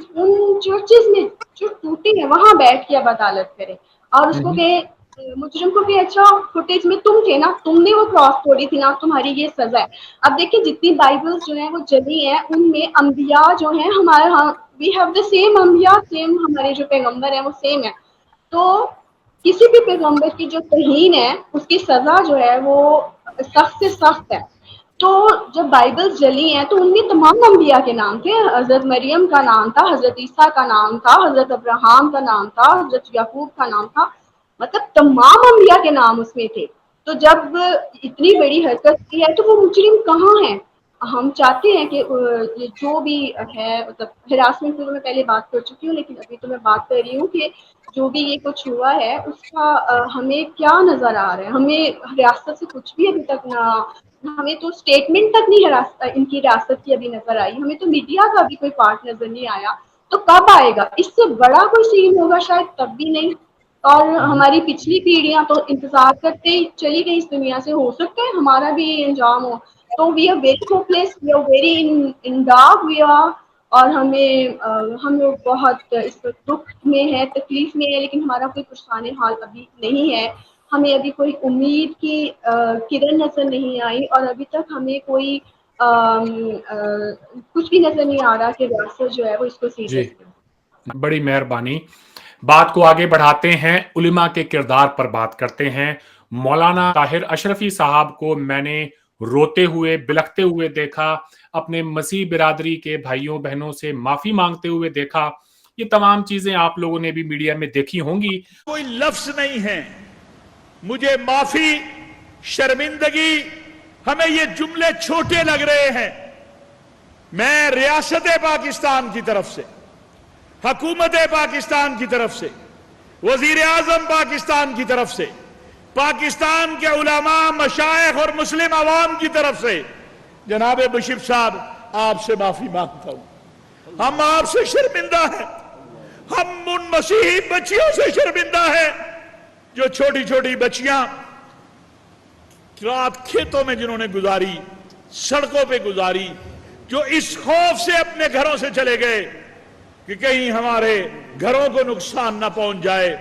چرچز میں جو ٹوٹی ہیں وہاں بیٹھ کے اب عدالت کریں, اور اس کو کہ مجرم کو بھی اچھا فوٹیج میں تم تھے نا, تم نے وہ کراس توڑی تھی نا, تمہاری یہ سزا ہے. اب دیکھیں جتنی بائبلز جو ہیں وہ جلی ہیں ان میں انبیاء جو ہیں ہمارے ہاں وی ہیو دا سیم انبیاء, سیم ہمارے جو پیغمبر ہیں وہ سیم ہے. تو کسی بھی پیغمبر کی جو توہین ہے اس کی سزا جو ہے وہ سخت سے سخت ہے. تو جب بائبلز جلی ہیں تو ان میں تمام انبیاء کے نام تھے, حضرت مریم کا نام تھا, حضرت عیسیٰ کا نام تھا, حضرت ابراہیم کا نام تھا, حضرت یعقوب کا نام تھا, مطلب تمام انبیاء کے نام اس میں تھے. تو جب اتنی بڑی حرکت کی ہے تو وہ مجرم کہاں ہیں؟ ہم چاہتے ہیں کہ جو بھی ہے مطلب ہراسمنٹ کی تو میں پہلے بات کر چکی ہوں, لیکن ابھی تو میں بات کر رہی ہوں کہ جو بھی یہ کچھ ہوا ہے اس کا ہمیں کیا نظر آ رہا ہے. ہمیں ریاست سے کچھ بھی ابھی تک نہ, ہمیں تو اسٹیٹمنٹ تک نہیں ان کی ریاست کی ابھی نظر آئی, ہمیں تو میڈیا کا بھی کوئی پارٹ نظر نہیں آیا. تو کب آئے گا؟ اس سے بڑا کوئی سین ہوگا شاید تب بھی نہیں. اور ہماری پچھلی پیڑھیاں تو انتظار کرتے ہی چلی گئی اس دنیا سے. ہو سکتا ہے ہمارا بھی انجام ہو. تو we are very hopeless, we are very in dark, we are. اور ہم لوگ بہت اس وقت دکھ میں ہے, تکلیف میں ہے, لیکن ہمارا کوئی پرسان حال ابھی نہیں ہے. ہمیں ابھی کوئی امید کی کرن نظر نہیں آئی, اور ابھی تک ہمیں کوئی کچھ بھی نظر نہیں آ رہا کہ ریاست جو ہے وہ اس کو جی سیریس لے. بڑی مہربانی. بات کو آگے بڑھاتے ہیں, علماء کے کردار پر بات کرتے ہیں. مولانا طاہر اشرفی صاحب کو میں نے روتے ہوئے بلکتے ہوئے دیکھا, اپنے مسیح برادری کے بھائیوں بہنوں سے معافی مانگتے ہوئے دیکھا. یہ تمام چیزیں آپ لوگوں نے بھی میڈیا میں دیکھی ہوں گی. کوئی لفظ نہیں ہے. مجھے معافی, شرمندگی, ہمیں یہ جملے چھوٹے لگ رہے ہیں. میں ریاست پاکستان کی طرف سے, حکومت پاکستان کی طرف سے, وزیر اعظم پاکستان کی طرف سے, پاکستان کے علماء, مشائخ اور مسلم عوام کی طرف سے جناب بشیر صاحب آپ سے معافی مانگتا ہوں. ہم آپ سے شرمندہ ہیں. ہم ان مسیحی بچیوں سے شرمندہ ہیں جو چھوٹی چھوٹی بچیاں رات کھیتوں میں جنہوں نے گزاری, سڑکوں پہ گزاری, جو اس خوف سے اپنے گھروں سے چلے گئے کہ کہیں ہمارے گھروں کو نقصان نہ پہنچ جائے.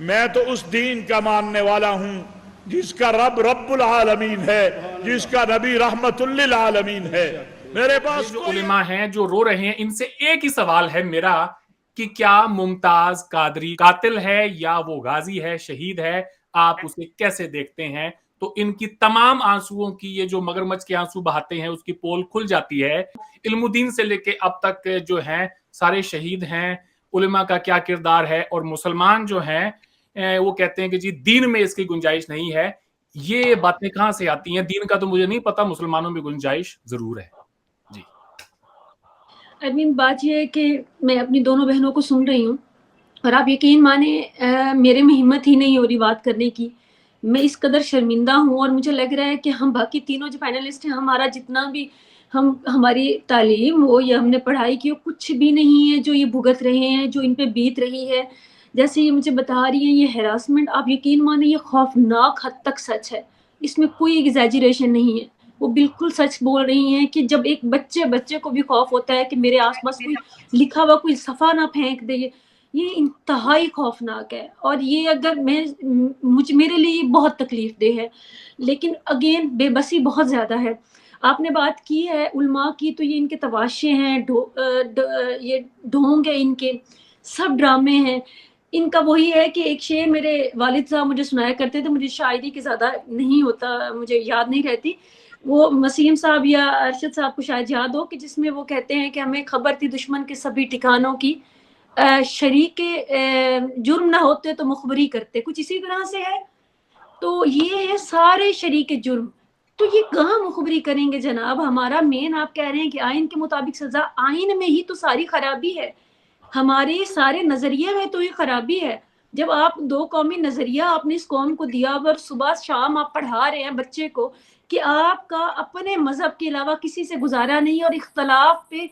میں تو اس دین کا ماننے والا ہوں جس کا رب رب العالمین ہے, جس کا نبی رحمت للعالمین ہے. میرے پاس جو علماء ہیں جو رو رہے ہیں, ان سے ایک ہی سوال ہے میرا کہ کیا ممتاز قادری قاتل ہے یا وہ غازی ہے, شہید ہے؟ آپ اسے کیسے دیکھتے ہیں؟ تو ان کی تمام آنسوؤں کی, یہ جو مگرمچھ کے آنسو بہاتے ہیں, اس کی پول کھل جاتی ہے. علم الدین سے لے کے اب تک جو ہیں سارے شہید ہیں. علماء کا کیا کردار ہے؟ اور مسلمان جو ہیں وہ کہتے ہیں کہ جی دین میں اس کی گنجائش نہیں ہے. یہ باتیں کہاں سے آتی ہیں؟ دین کا تو مجھے نہیں پتا, مسلمانوں میں گنجائش ضرور ہے. جی بات یہ ہے کہ میں اپنی دونوں بہنوں کو سن رہی ہوں, اور آپ یقین مانیں میرے میں ہمت ہی نہیں ہو رہی بات کرنے کی. میں اس قدر شرمندہ ہوں, اور مجھے لگ رہا ہے کہ ہم باقی تینوں جو فائنلسٹ ہیں, ہمارا جتنا بھی ہماری تعلیم ہو یا ہم نے پڑھائی کی ہو, کچھ بھی نہیں ہے جو یہ بھگت رہے ہیں, جو ان پہ بیت رہی ہے. جیسے یہ مجھے بتا رہی ہیں یہ ہراسمنٹ, آپ یقین مانیں یہ خوفناک حد تک سچ ہے, اس میں کوئی ایگزیجریشن نہیں ہے. وہ بالکل سچ بول رہی ہیں کہ جب ایک بچے کو بھی خوف ہوتا ہے کہ میرے آس پاس کوئی لکھا ہوا کوئی صفحہ نہ پھینک دے, یہ انتہائی خوفناک ہے. اور یہ اگر میرے لیے یہ بہت تکلیف دہ ہے. لیکن اگین بے بسی بہت زیادہ ہے. آپ نے بات کی ہے علماء کی, تو یہ ان کے تماشے ہیں, یہ ڈھونگ ہے, ان کے سب ڈرامے ہیں. ان کا وہی ہے کہ ایک شعر میرے والد صاحب مجھے سنایا کرتے تھے, مجھے شاعری کی زیادہ نہیں ہوتا, مجھے یاد نہیں رہتی. وہ مسیم صاحب یا ارشد صاحب کو شاید یاد ہو, کہ جس میں وہ کہتے ہیں کہ ہمیں خبر تھی دشمن کے سبھی ٹھکانوں کی, شریک جرم نہ ہوتے تو مخبری کرتے, کچھ اسی طرح سے ہے. تو یہ ہے سارے شریک جرم, تو یہ کہاں مخبری کریں گے جناب؟ ہمارا مین آپ کہہ رہے ہیں کہ آئین کے مطابق سزا, آئین میں ہی تو ساری خرابی ہے, ہمارے سارے نظریے میں تو یہ خرابی ہے. جب آپ دو قومی نظریہ آپ نے اس قوم کو دیا, اور صبح شام آپ پڑھا رہے ہیں بچے کو کہ آپ کا اپنے مذہب کے علاوہ کسی سے گزارا نہیں, اور اختلاف پہ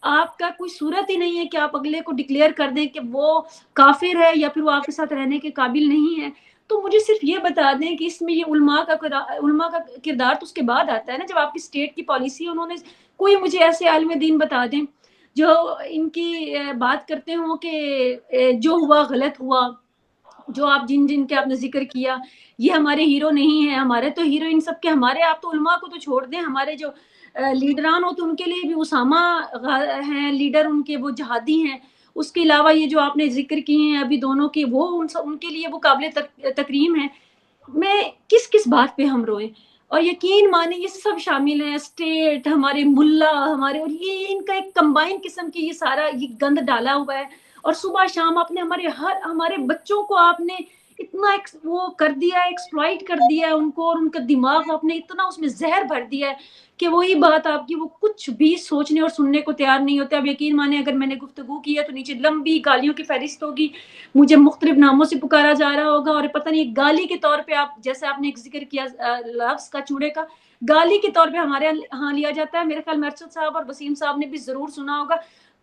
آپ کا کوئی صورت ہی نہیں ہے کہ آپ اگلے کو ڈکلیئر کر دیں کہ وہ کافر ہے یا پھر وہ آپ کے ساتھ رہنے کے قابل نہیں ہے. تو مجھے صرف یہ بتا دیں کہ اس میں یہ علماء کا کردار تو اس کے بعد آتا ہے نا, جب آپ کی اسٹیٹ کی پالیسی, انہوں نے کوئی مجھے ایسے عالم دین بتا دیں جو ان کی بات کرتے ہوں کہ جو ہوا غلط ہوا, جو آپ جن کے آپ نے ذکر کیا یہ ہمارے ہیرو نہیں ہیں. ہمارے تو ہیرو ان سب کے ہمارے, آپ تو علماء کو تو چھوڑ دیں, ہمارے جو لیڈران ہوتے ان کے لیے بھی اسامہ ہیں لیڈر, ان کے وہ جہادی ہیں. اس کے علاوہ یہ جو آپ نے ذکر کیے ہیں ابھی دونوں کے, وہ ان کے لیے وہ قابل تکریم ہیں. میں کس بات پہ ہم روئیں؟ اور یقین مانیں یہ سب شامل ہیں, اسٹیٹ, ہمارے ملا, ہمارے, اور یہ ان کا ایک کمبائن قسم کی یہ سارا یہ گند ڈالا ہوا ہے. اور صبح شام آپ نے ہمارے بچوں کو آپ نے اتنا وہ کر دیا ہے, ایکسپلائٹ کر دیا ہے ان کو, اور ان کا دماغ آپ نے اتنا اس میں زہر بھر دیا ہے کہ وہی بات آپ کی, وہ کچھ بھی سوچنے اور سننے کو تیار نہیں ہوتے. اب یقین مانیں اگر میں نے گفتگو کی ہے تو نیچے لمبی گالیوں کی فہرست ہوگی, مجھے مختلف ناموں سے پکارا جا رہا ہوگا, اور پتہ نہیں گالی کے طور پہ آپ, جیسے آپ نے ایک ذکر کیا لفظ کا, چوڑے کا, گالی کے طور پہ ہمارے ہاں لیا جاتا ہے. میرے خیال میں ارشد صاحب اور وسیم صاحب نے بھی ضرور سنا ہوگا.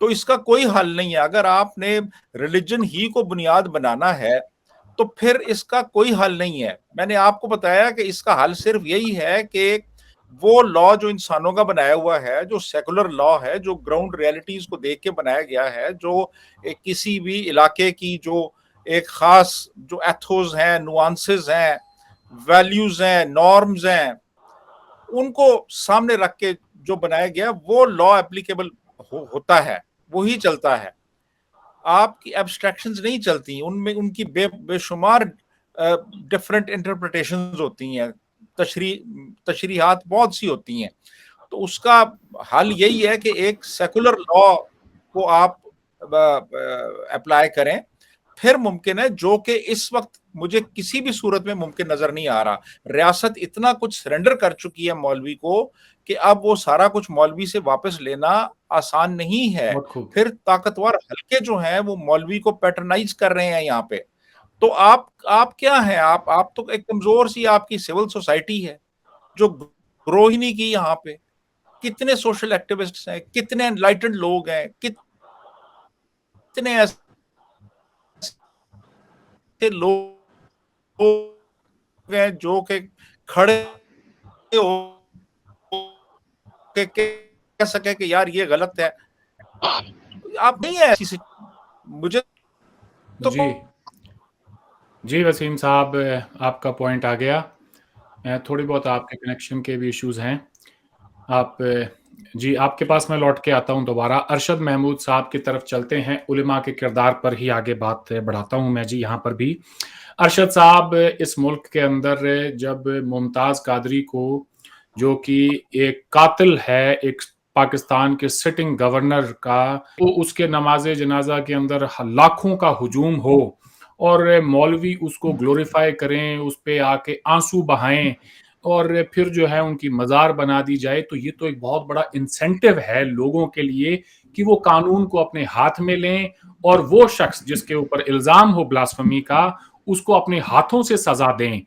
تو اس کا کوئی حل نہیں ہے. اگر آپ نے ریلیجن ہی کو بنیاد بنانا ہے تو پھر اس کا کوئی حل نہیں ہے. میں نے آپ کو بتایا کہ اس کا حل صرف یہی ہے کہ وہ لا جو انسانوں کا بنایا ہوا ہے, جو سیکولر لا ہے, جو گراؤنڈ ریالٹیز کو دیکھ کے بنایا گیا ہے, جو کسی بھی علاقے کی جو ایک خاص جو ایتھوز ہیں, نوانسز ہیں, ویلیوز ہیں, نارمز ہیں, ان کو سامنے رکھ کے جو بنایا گیا وہ لا اپلیکیبل ہوتا ہے, وہی چلتا ہے. آپ کی ایبسٹریکشنز نہیں چلتی, ان میں ان کی بے شمار ڈفرینٹ انٹرپریٹیشنز ہوتی ہیں, تشریحات بہت سی ہوتی ہیں. تو اس کا حل یہی ہے کہ ایک سیکولر لا کو آپ اپلائی کریں, پھر ممکن ہے, جو کہ اس وقت مجھے کسی بھی صورت میں ممکن نظر نہیں آ رہا. ریاست اتنا کچھ سرنڈر کر چکی ہے مولوی کو کہ اب وہ سارا کچھ مولوی سے واپس لینا آسان نہیں ہے. پھر طاقتور حلقے جو ہیں وہ مولوی کو پیٹرنائز کر رہے ہیں یہاں پہ. تو آپ کیا ہیں, آپ تو ایک کمزور سی آپ کی سول سوسائٹی ہے جو گرو ہی نہیں کی یہاں پہ. کتنے سوشل ایکٹیوسٹس ہیں, کتنے انلائٹنڈ لوگ ہیں, کتنے ایسے لوگ ہیں جو کہ کھڑے ہو کہ کہہ سکے کہ یار یہ غلط ہے. آپ نہیں ہے ایسی. مجھے تو جی وسیم صاحب, آپ کا پوائنٹ آ گیا. تھوڑی بہت آپ کے کنیکشن کے بھی ایشوز ہیں. آپ جی آپ کے پاس میں لوٹ کے آتا ہوں دوبارہ. ارشد محمود صاحب کی طرف چلتے ہیں, علماء کے کردار پر ہی آگے بات بڑھاتا ہوں میں. جی یہاں پر بھی ارشد صاحب, اس ملک کے اندر جب ممتاز قادری کو, جو کہ ایک قاتل ہے ایک پاکستان کے سٹنگ گورنر کا, تو اس کے نماز جنازہ کے اندر لاکھوں کا ہجوم ہو اور مولوی اس کو گلوریفائی کریں, اس پہ آ کے آنسو بہائیں اور پھر جو ہے ان کی مزار بنا دی جائے, تو یہ تو ایک بہت بڑا انسینٹیو ہے لوگوں کے لیے کہ وہ قانون کو اپنے ہاتھ میں لیں اور وہ شخص جس کے اوپر الزام ہو بلاسفمی کا, اس کو اپنے ہاتھوں سے سزا دیں.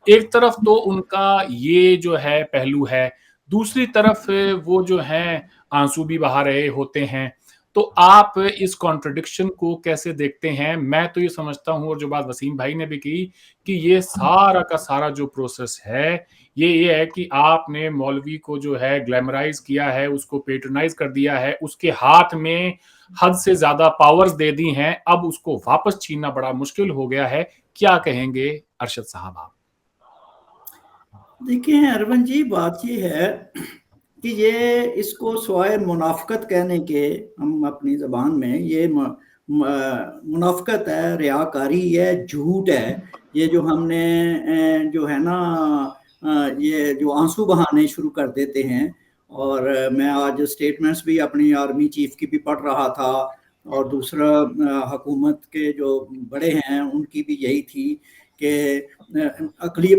ایک طرف تو ان کا یہ جو ہے پہلو ہے, دوسری طرف وہ جو ہیں آنسو بھی بہا رہے ہوتے ہیں. تو آپ اس کانٹرڈکشن کو کیسے دیکھتے ہیں؟ میں تو یہ سمجھتا ہوں, اور جو بات وسیم بھائی نے بھی کی, کہ یہ سارا کا سارا جو پروسیس ہے یہ ہے کہ آپ نے مولوی کو جو ہے گلیمرائز کیا ہے, اس کو پیٹرنائز کر دیا ہے, اس کے ہاتھ میں حد سے زیادہ پاورز دے دی ہیں, اب اس کو واپس چھیننا بڑا مشکل ہو گیا ہے. کیا کہیں گے ارشد صاحب آپ؟ دیکھیں ارون جی, بات یہ ہے کہ یہ اس کو سوائے منافقت کہنے کے, ہم اپنی زبان میں یہ منافقت ہے, ریاکاری ہے, جھوٹ ہے. یہ جو ہم نے جو ہے نا یہ جو آنسو بہانے شروع کر دیتے ہیں, اور میں آج سٹیٹمنٹس بھی اپنی آرمی چیف کی بھی پڑھ رہا تھا, اور دوسرا حکومت کے جو بڑے ہیں ان کی بھی یہی تھی کہ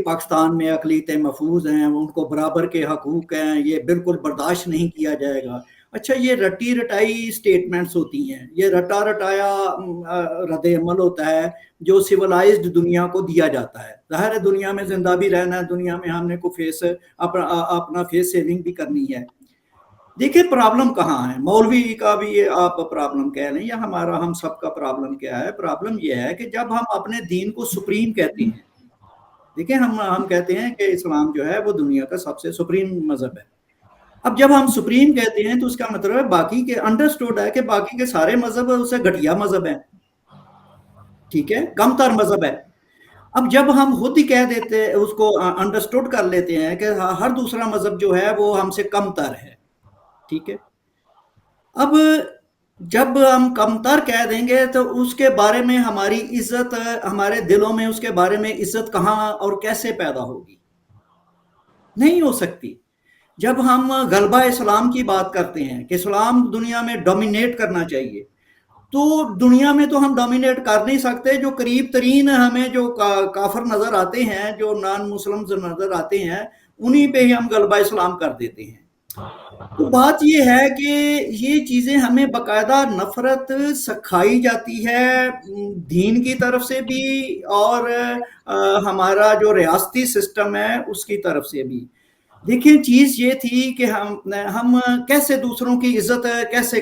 پاکستان میں اقلیتیں محفوظ ہیں, ان کو برابر کے حقوق ہیں, یہ بالکل برداشت نہیں کیا جائے گا. اچھا, یہ رٹی رٹائی سٹیٹمنٹس ہوتی ہیں, یہ رٹا رٹایا رد عمل ہوتا ہے جو سیولائزڈ دنیا کو دیا جاتا ہے. ظاہر ہے دنیا میں زندہ بھی رہنا ہے, دنیا میں ہم نے کو اپنا فیس سیونگ بھی کرنی ہے. دیکھیں پرابلم کہاں ہے, مولوی کا بھی آپ پرابلم کہہ لیں یا ہم سب کا پرابلم کیا ہے. پرابلم یہ ہے کہ جب ہم اپنے دین کو سپریم کہتے ہیں, دیکھیں ہم کہتے ہیں کہ اسلام جو ہے وہ دنیا کا سب سے سپریم مذہب ہے. اب جب ہم سپریم کہتے ہیں تو اس کا مطلب ہے باقی کے انڈرسٹوڈ ہے کہ باقی کے سارے مذہب اسے گھٹیا مذہب ہے, ٹھیک ہے, کم تر مذہب ہے. اب جب ہم خود ہی کہہ دیتے اس کو انڈرسٹوڈ کر لیتے ہیں کہ ہر دوسرا مذہب جو ہے وہ ہم سے کم تر ہے, ٹھیک ہے. اب جب ہم کم تر کہہ دیں گے تو اس کے بارے میں ہماری عزت, ہمارے دلوں میں اس کے بارے میں عزت کہاں اور کیسے پیدا ہوگی؟ نہیں ہو سکتی. جب ہم غلبہ اسلام کی بات کرتے ہیں کہ اسلام دنیا میں ڈومینیٹ کرنا چاہیے, تو دنیا میں تو ہم ڈومینیٹ کر نہیں سکتے. جو قریب ترین ہمیں جو کافر نظر آتے ہیں, جو نان مسلم نظر آتے ہیں, انہی پہ ہی ہم غلبہ اسلام کر دیتے ہیں. تو بات یہ ہے کہ یہ چیزیں ہمیں باقاعدہ نفرت سکھائی جاتی ہے دین کی طرف سے بھی, اور ہمارا جو ریاستی سسٹم ہے اس کی طرف سے بھی. دیکھیں چیز یہ تھی کہ ہم کیسے دوسروں کی عزت کیسے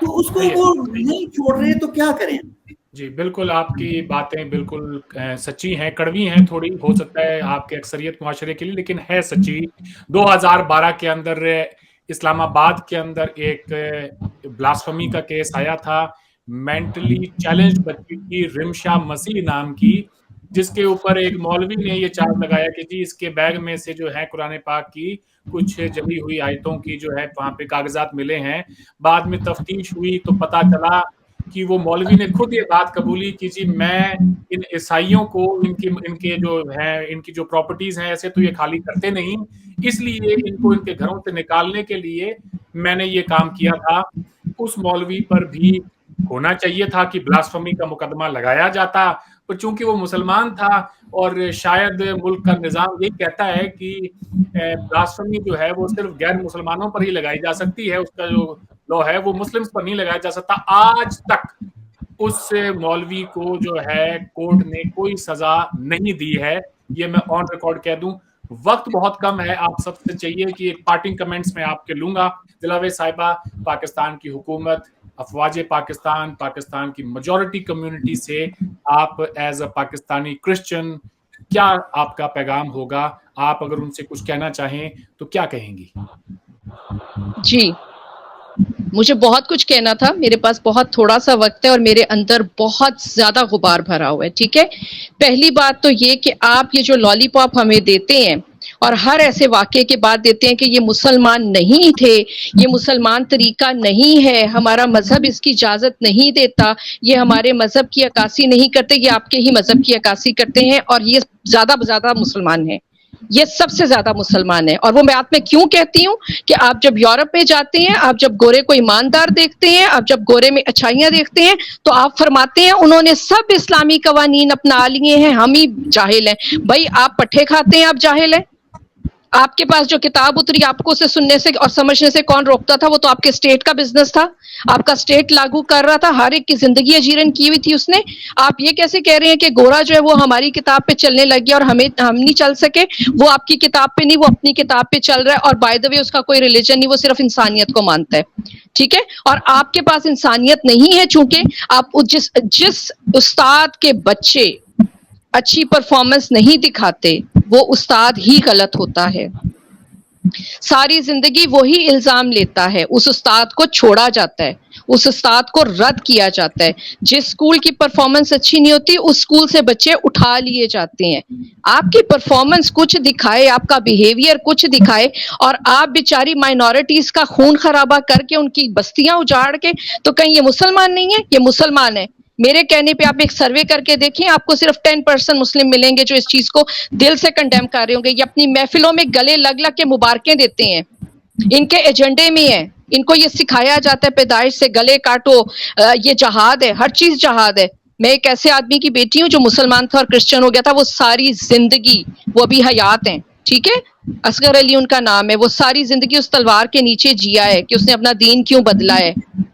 تو اس کو وہ نہیں چھوڑ رہے تو کیا کریں؟ جی بالکل، آپ کی باتیں بالکل سچی ہیں، کڑوی ہیں تھوڑی، ہو سکتا ہے آپ کے اکثریت معاشرے کے لیے، لیکن ہے سچی۔ 2012 کے اندر اسلام آباد کے اندر ایک بلاسفمی کا کیس آیا تھا، مینٹلی چیلنجڈ بچی کی رمشا مسیح نام کی، جس کے اوپر ایک مولوی نے یہ چارج لگایا کہ جی اس کے بیگ میں سے جو ہے قرآن پاک کی کچھ جلی ہوئی آیتوں کی جو ہے وہاں پہ کاغذات ملے ہیں۔ بعد میں تفتیش ہوئی تو پتا چلا کہ وہ مولوی نے خود یہ بات قبولی کہ جی میں ان عیسائیوں کو ان کے جو ہیں ان کی جو پراپرٹیز ہیں ایسے تو یہ خالی کرتے نہیں، اس لیے ان کو ان کے گھروں سے نکالنے کے لیے میں نے یہ کام کیا تھا۔ اس مولوی پر بھی ہونا چاہیے تھا کہ بلاسفمی کا مقدمہ لگایا جاتا، پر چونکہ وہ مسلمان تھا اور شاید ملک کا نظام یہی کہتا ہے کہ بلاسفمی جو ہے وہ صرف غیر مسلمانوں پر ہی لگائی جا سکتی ہے، اس کا جو لو ہے وہ مسلمز پر نہیں لگایا جا سکتا۔ آج تک اس مولوی کو جو ہے کورٹ نے کوئی سزا نہیں دی ہے، یہ میں آن ریکارڈ کہہ دوں۔ وقت بہت کم ہے، آپ سب سے چاہیے کہ ایک پارٹنگ کمنٹس میں آپ کے لوں گا۔ دلاوے صاحبہ، پاکستان کی حکومت، افواج پاکستان، پاکستان کی میجورٹی کمیونٹی سے آپ ایز اے پاکستانی کرسچن کیا آپ کا پیغام ہوگا؟ آپ اگر ان سے کچھ کہنا چاہیں تو کیا کہیں گی؟ جی مجھے بہت کچھ کہنا تھا، میرے پاس بہت تھوڑا سا وقت ہے اور میرے اندر بہت زیادہ غبار بھرا ہوا ہے، ٹھیک ہے۔ پہلی بات تو یہ کہ آپ یہ جو لالی پاپ ہمیں دیتے ہیں اور ہر ایسے واقعے کے بعد دیتے ہیں کہ یہ مسلمان نہیں تھے، یہ مسلمان طریقہ نہیں ہے، ہمارا مذہب اس کی اجازت نہیں دیتا، یہ ہمارے مذہب کی عکاسی نہیں کرتے، یہ آپ کے ہی مذہب کی عکاسی کرتے ہیں اور یہ زیادہ مسلمان ہیں، یہ سب سے زیادہ مسلمان ہیں۔ اور وہ بات میں کیوں کہتی ہوں کہ آپ جب یورپ میں جاتے ہیں، آپ جب گورے کو ایماندار دیکھتے ہیں، آپ جب گورے میں اچھائیاں دیکھتے ہیں تو آپ فرماتے ہیں انہوں نے سب اسلامی قوانین اپنا لیے ہیں، ہم ہی جاہل ہیں۔ بھائی آپ پٹھے کھاتے ہیں، آپ جاہل ہیں؟ آپ کے پاس جو کتاب اتری آپ کو اسے سننے سے اور سمجھنے سے کون روکتا تھا؟ وہ تو آپ کے اسٹیٹ کا بزنس تھا، آپ کا اسٹیٹ لاگو کر رہا تھا، ہر ایک کی زندگی اجیرن کی ہوئی تھی اس نے۔ آپ یہ کیسے کہہ رہے ہیں کہ گورا جو ہے وہ ہماری کتاب پہ چلنے لگ گیا اور ہم نہیں چل سکے؟ وہ آپ کی کتاب پہ نہیں، وہ اپنی کتاب پہ چل رہا ہے، اور بائی دا وے اس کا کوئی ریلیجن نہیں، وہ صرف انسانیت کو مانتا ہے، ٹھیک ہے۔ اور آپ کے پاس انسانیت نہیں ہے، چونکہ آپ جس استاد کے بچے اچھی پرفارمنس نہیں دکھاتے وہ استاد ہی غلط ہوتا ہے۔ ساری زندگی وہی الزام لیتا ہے، اس استاد کو چھوڑا جاتا ہے، اس استاد کو رد کیا جاتا ہے۔ جس اسکول کی پرفارمنس اچھی نہیں ہوتی اس اسکول سے بچے اٹھا لیے جاتے ہیں۔ آپ کی پرفارمنس کچھ دکھائے، آپ کا بیہیویئر کچھ دکھائے، اور آپ بیچاری مائنورٹیز کا خون خرابہ کر کے ان کی بستیاں اجاڑ کے تو کہیں یہ مسلمان نہیں ہے؟ یہ مسلمان ہے۔ میرے کہنے پہ آپ ایک سروے کر کے دیکھیں، آپ کو صرف 10% مسلم ملیں گے جو اس چیز کو دل سے کنڈیم کر رہے ہوں گے۔ یہ اپنی محفلوں میں گلے لگ لگ کے مبارکیں دیتے ہیں، ان کے ایجنڈے میں ہے، ان کو یہ سکھایا جاتا ہے پیدائش سے گلے کاٹو، یہ جہاد ہے، ہر چیز جہاد ہے۔ میں ایک ایسے آدمی کی بیٹی ہوں جو مسلمان تھا اور کرسچن ہو گیا تھا، وہ ساری زندگی، وہ ابھی حیات ہیں، ٹھیک ہے، اصغر علی ان کا نام ہے، وہ ساری زندگی اس تلوار کے نیچے جیا ہے کہ اس نے اپنا دین کیوں بدلا ہے،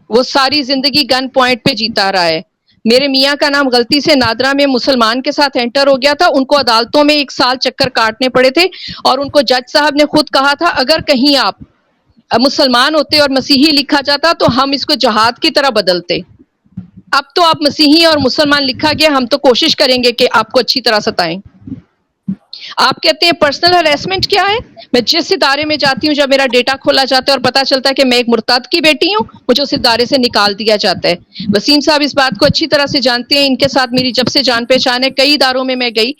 وہ ساری زندگی گن پوائنٹ پہ جیتا رہا ہے۔ میرے میاں کا نام غلطی سے نادرا میں مسلمان کے ساتھ انٹر ہو گیا تھا، ان کو عدالتوں میں 1 سال چکر کاٹنے پڑے تھے، اور ان کو جج صاحب نے خود کہا تھا اگر کہیں آپ مسلمان ہوتے اور مسیحی لکھا جاتا تو ہم اس کو جہاد کی طرح بدلتے۔ اب تو آپ مسیحی اور مسلمان لکھا گیا، ہم تو کوشش کریں گے کہ آپ کو اچھی طرح ستائیں۔ آپ کہتے ہیں پرسنل ہراسمنٹ کیا ہے؟ میں جس ادارے میں جاتی ہوں، جب میرا ڈیٹا کھولا جاتا ہے اور پتا چلتا ہے کہ میں ایک مرتد کی بیٹی ہوں، مجھے اس ادارے سے نکال دیا جاتا ہے۔ وسیم صاحب اس بات کو اچھی طرح سے جانتے ہیں، ان کے ساتھ میری جب سے جان پہچان ہے، کئی اداروں میں گئی،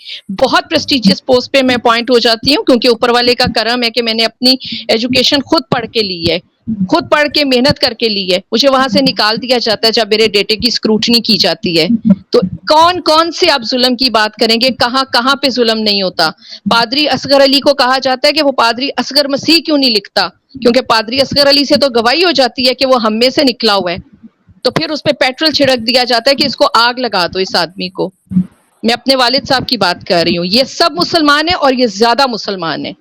بہت پریسٹیجیس پوسٹ پہ میں اپوائنٹ ہو جاتی ہوں، کیونکہ اوپر والے کا کرم ہے کہ میں نے اپنی ایجوکیشن خود پڑھ کے لی ہے، خود پڑھ کے محنت کر کے لی ہے۔ مجھے وہاں سے نکال دیا جاتا ہے جب میرے ڈیٹے کی اسکروٹنی کی جاتی ہے۔ تو کون سے آپ ظلم کی بات کریں گے؟ کہاں پہ ظلم نہیں ہوتا؟ پادری اصغر علی کو کہا جاتا ہے کہ وہ پادری اصغر مسیح کیوں نہیں لکھتا، کیونکہ پادری اصغر علی سے تو گواہی ہو جاتی ہے کہ وہ ہم میں سے نکلا ہوا ہے، تو پھر اس پہ پیٹرول چھڑک دیا جاتا ہے کہ اس کو آگ لگا دو، اس آدمی کو۔ میں اپنے والد صاحب کی بات کر رہی ہوں، یہ سب مسلمان ہیں اور یہ زیادہ مسلمان ہیں،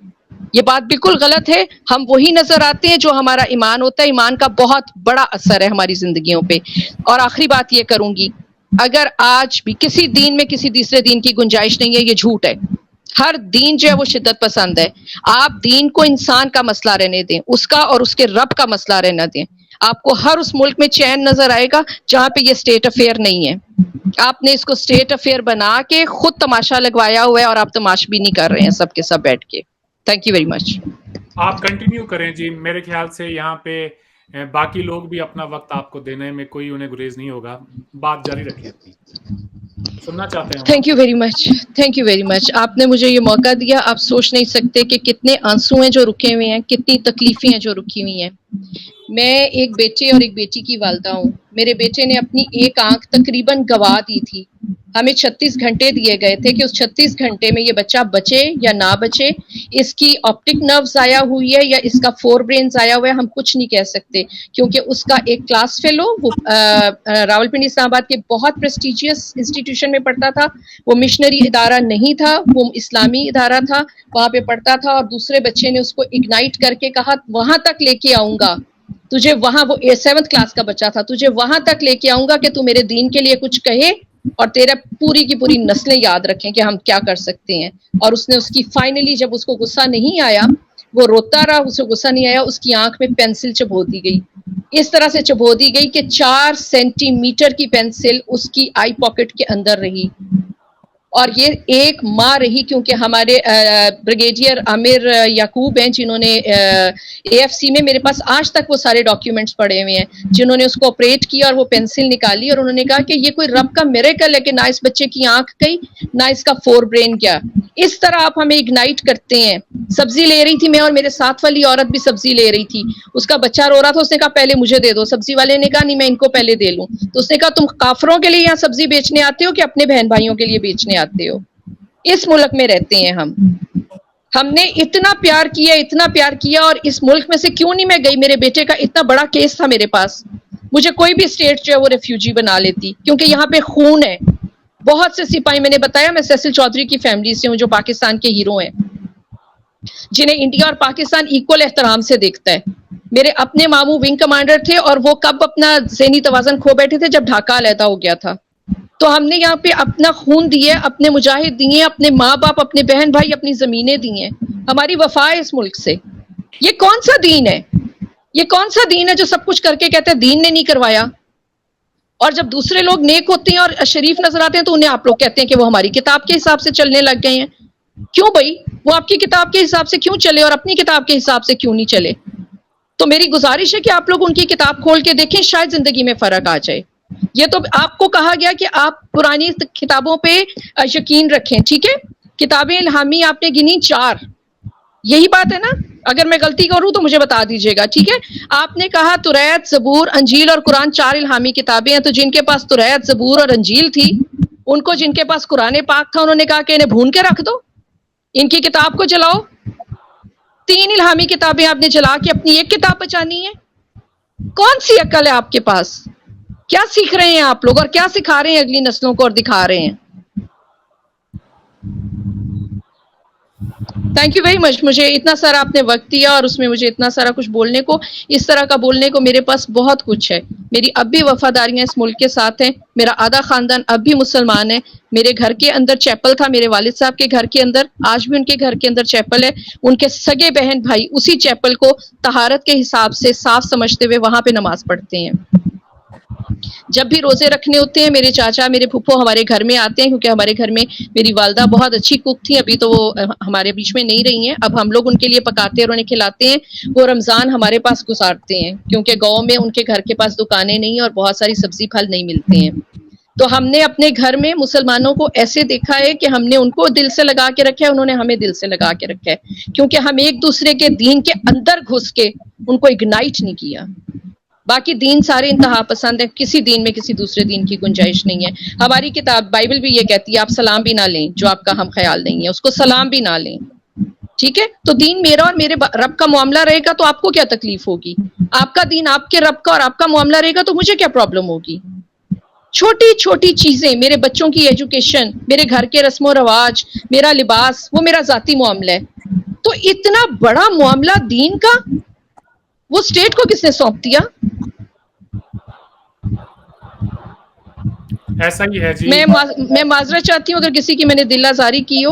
یہ بات بالکل غلط ہے۔ ہم وہی نظر آتے ہیں جو ہمارا ایمان ہوتا ہے، ایمان کا بہت بڑا اثر ہے ہماری زندگیوں پہ۔ اور آخری بات یہ کروں گی، اگر آج بھی کسی دین میں کسی تیسرے دین کی گنجائش نہیں ہے، یہ جھوٹ ہے۔ ہر دین جو ہے وہ شدت پسند ہے۔ آپ دین کو انسان کا مسئلہ رہنے دیں، اس کا اور اس کے رب کا مسئلہ رہنے دیں۔ آپ کو ہر اس ملک میں چین نظر آئے گا جہاں پہ یہ اسٹیٹ افیئر نہیں ہے. آپ نے اس کو اسٹیٹ افیئر بنا کے خود تماشا لگوایا ہوا ہے اور آپ تماش بھی نہیں کر رہے ہیں سب کے سب بیٹھ کے. Thank you very much. آپ کنٹینیو کریں جی. میرے خیال سے یہاں پہ باقی لوگ بھی اپنا وقت آپ کو دینے میں کوئی انہیں گریز نہیں ہوگا. بات جاری رکھیں اپنی. سننا چاہتے ہیں. Thank you very much. Thank you very much. آپ نے مجھے یہ موقع دیا. آپ سوچ نہیں سکتے کہ کتنے آنسو ہیں جو رکے ہوئے ہیں, کتنی تکلیفیں ہیں جو رکی ہوئی ہیں. میں ایک بیٹے اور ایک بیٹی کی والدہ ہوں. میرے بیٹے نے اپنی ایک آنکھ تقریباً گوا دی تھی. ہمیں 36 گھنٹے دیے گئے تھے کہ اس 36 گھنٹے میں یہ بچہ بچے یا نہ بچے. اس کی آپٹک نرو ضائع ہوئی ہے یا اس کا فور برین ضائع ہوا ہے, ہم کچھ نہیں کہہ سکتے, کیونکہ اس کا ایک کلاس فیلو وہ راولپنڈی اسلام آباد کے بہت پریسٹیجیس انسٹیٹیوشن میں پڑھتا تھا. وہ مشنری ادارہ نہیں تھا, وہ اسلامی ادارہ تھا, وہاں پہ پڑھتا تھا. اور دوسرے بچے نے اس کو اگنائٹ کر کے کہا وہاں تک لے کے آؤں گا تجھے, وہاں وہ 7th کلاس کا بچہ تھا, تجھے وہاں تک لے کے آؤں گا کہ تو میرے دین کے لیے کچھ کہے اور تیرا پوری کی پوری نسلیں یاد رکھیں کہ ہم کیا کر سکتے ہیں. اور اس نے اس کی فائنلی جب اس کو غصہ نہیں آیا, وہ روتا رہا, اسے غصہ نہیں آیا, اس کی آنکھ میں پینسل چبو دی گئی. اس طرح سے چبو دی گئی کہ 4 سینٹی میٹر کی پینسل اس کی آئی پاکٹ کے اندر رہی. اور یہ ایک ماں رہی, کیونکہ ہمارے بریگیڈیئر عامر یعقوب ہیں جنہوں نے اے ایف سی میں, میرے پاس آج تک وہ سارے ڈاکیومنٹس پڑے ہوئے ہیں, جنہوں نے اس کو آپریٹ کیا اور وہ پینسل نکالی. اور انہوں نے کہا کہ یہ کوئی رب کا میریکل ہے کہ نہ اس بچے کی آنکھ گئی نہ اس کا فور برین گیا. اس طرح آپ ہمیں اگنائٹ کرتے ہیں. سبزی لے رہی تھی میں, اور میرے ساتھ والی عورت بھی سبزی لے رہی تھی. اس کا بچہ رو رہا تھا, اس نے کہا پہلے مجھے دے دو. سبزی والے نے کہا نہیں میں ان کو پہلے دے لوں. تو اس نے کہا تم کافروں کے لیے یہاں سبزی بیچنے آتے ہو کہ اپنے بہن بھائیوں کے لیے بیچنے آتے ہو؟ اس ملک میں رہتے ہیں ہم نے اتنا پیار کیا, اتنا پیار کیا. اور اس ملک میں سے کیوں نہیں میں گئی؟ میرے بیٹے کا اتنا بڑا کیس تھا میرے پاس, مجھے کوئی بھی اسٹیٹ جو ہے وہ ریفیوجی بنا لیتی, کیونکہ یہاں پہ خون ہے. بہت سے سپاہی, میں نے بتایا میں سیسل چودھری کی فیملی سے ہوں جو پاکستان کے ہیرو ہیں, جنہیں انڈیا اور پاکستان ایکول احترام سے دیکھتا ہے. میرے اپنے ماموں ونگ کمانڈر تھے, اور وہ کب اپنا ذہنی توازن کھو بیٹھے تھے جب ڈھاکہ علیحدہ ہو گیا تھا. تو ہم نے یہاں پہ اپنا خون دیے, اپنے مجاہد دیے, اپنے ماں باپ, اپنے بہن بھائی, اپنی زمینیں دی ہیں. ہماری وفا ہے اس ملک سے. یہ کون سا دین ہے؟ یہ کون سا دین ہے جو سب کچھ کر کے کہتے ہیں دین نے نہیں کروایا؟ اور جب دوسرے لوگ نیک ہوتے ہیں اور شریف نظر آتے ہیں تو انہیں آپ لوگ کہتے ہیں کہ وہ ہماری کتاب کے حساب سے چلنے لگ گئے ہیں. کیوں بھائی؟ وہ آپ کی کتاب کے حساب سے کیوں چلے اور اپنی کتاب کے حساب سے کیوں نہیں چلے؟ تو میری گزارش ہے کہ آپ لوگ ان کی کتاب کھول کے دیکھیں, شاید زندگی میں فرق آ جائے. یہ تو آپ کو کہا گیا کہ آپ پرانی کتابوں پہ یقین رکھیں, ٹھیک ہے؟ کتابیں الہامی آپ نے گنی 4, یہی بات ہے نا؟ اگر میں غلطی کروں تو مجھے بتا دیجیے گا, ٹھیک ہے؟ آپ نے کہا توریت, زبور, انجیل اور قرآن 4 الہامی کتابیں ہیں. تو جن کے پاس توریت, زبور اور انجیل تھی, ان کو جن کے پاس قرآن پاک تھا, انہوں نے کہا کہ انہیں بھون کے رکھ دو, ان کی کتاب کو جلاؤ. 3 الہامی کتابیں آپ نے جلا کے اپنی ایک کتاب بچانی ہے. کون سی عقل ہے آپ کے پاس؟ کیا سیکھ رہے ہیں آپ لوگ اور کیا سکھا رہے ہیں اگلی نسلوں کو اور دکھا رہے ہیں؟ Thank you very much. مجھے اتنا سارا آپ نے وقت دیا اور اس میں مجھے اتنا سارا کچھ بولنے کو, اس طرح کا بولنے کو میرے پاس بہت کچھ ہے. میری اب بھی وفاداریاں اس ملک کے ساتھ ہیں. میرا آدھا خاندان اب بھی مسلمان ہے. میرے گھر کے اندر چیپل تھا, میرے والد صاحب کے گھر کے اندر, آج بھی ان کے گھر کے اندر چیپل ہے. ان کے سگے بہن بھائی اسی چیپل کو طہارت کے حساب سے صاف سمجھتے ہوئے وہاں پہ نماز پڑھتے ہیں. جب بھی روزے رکھنے ہوتے ہیں میرے چاچا, میرے پھپھو ہمارے گھر میں آتے ہیں, کیونکہ ہمارے گھر میں میری والدہ بہت اچھی کک تھی. ابھی تو وہ ہمارے بیچ میں نہیں رہی ہیں. اب ہم لوگ ان کے لیے پکاتے ہیں اور انہیں کھلاتے ہیں. وہ رمضان ہمارے پاس گزارتے ہیں, کیونکہ گاؤں میں ان کے گھر کے پاس دکانیں نہیں اور بہت ساری سبزی پھل نہیں ملتے ہیں. تو ہم نے اپنے گھر میں مسلمانوں کو ایسے دیکھا ہے کہ ہم نے ان کو دل سے لگا کے رکھا ہے, انہوں نے ہمیں دل سے لگا کے رکھا ہے, کیونکہ ہم ایک دوسرے کے دین کے اندر گھس کے ان کو اگنائٹ نہیں کیا. باقی دین سارے انتہا پسند ہیں, کسی دین میں کسی دوسرے دین کی گنجائش نہیں ہے. ہماری کتاب بائبل بھی یہ کہتی ہے آپ سلام بھی نہ لیں, جو آپ کا ہم خیال نہیں ہے اس کو سلام بھی نہ لیں, ٹھیک ہے؟ تو دین میرا اور میرے رب کا معاملہ رہے گا تو آپ کو کیا تکلیف ہوگی؟ آپ کا دین آپ کے رب کا اور آپ کا معاملہ رہے گا تو مجھے کیا پرابلم ہوگی؟ چھوٹی چھوٹی چیزیں, میرے بچوں کی ایجوکیشن, میرے گھر کے رسم و رواج, میرا لباس, وہ میرا ذاتی معاملہ ہے. تو اتنا بڑا معاملہ دین کا وہ اسٹیٹ کو کس نے سونپ دیا؟ ایسا ہی ہے جی. میں معذرت چاہتی ہوں اگر کسی کی میں نے دل آزاری کی ہو.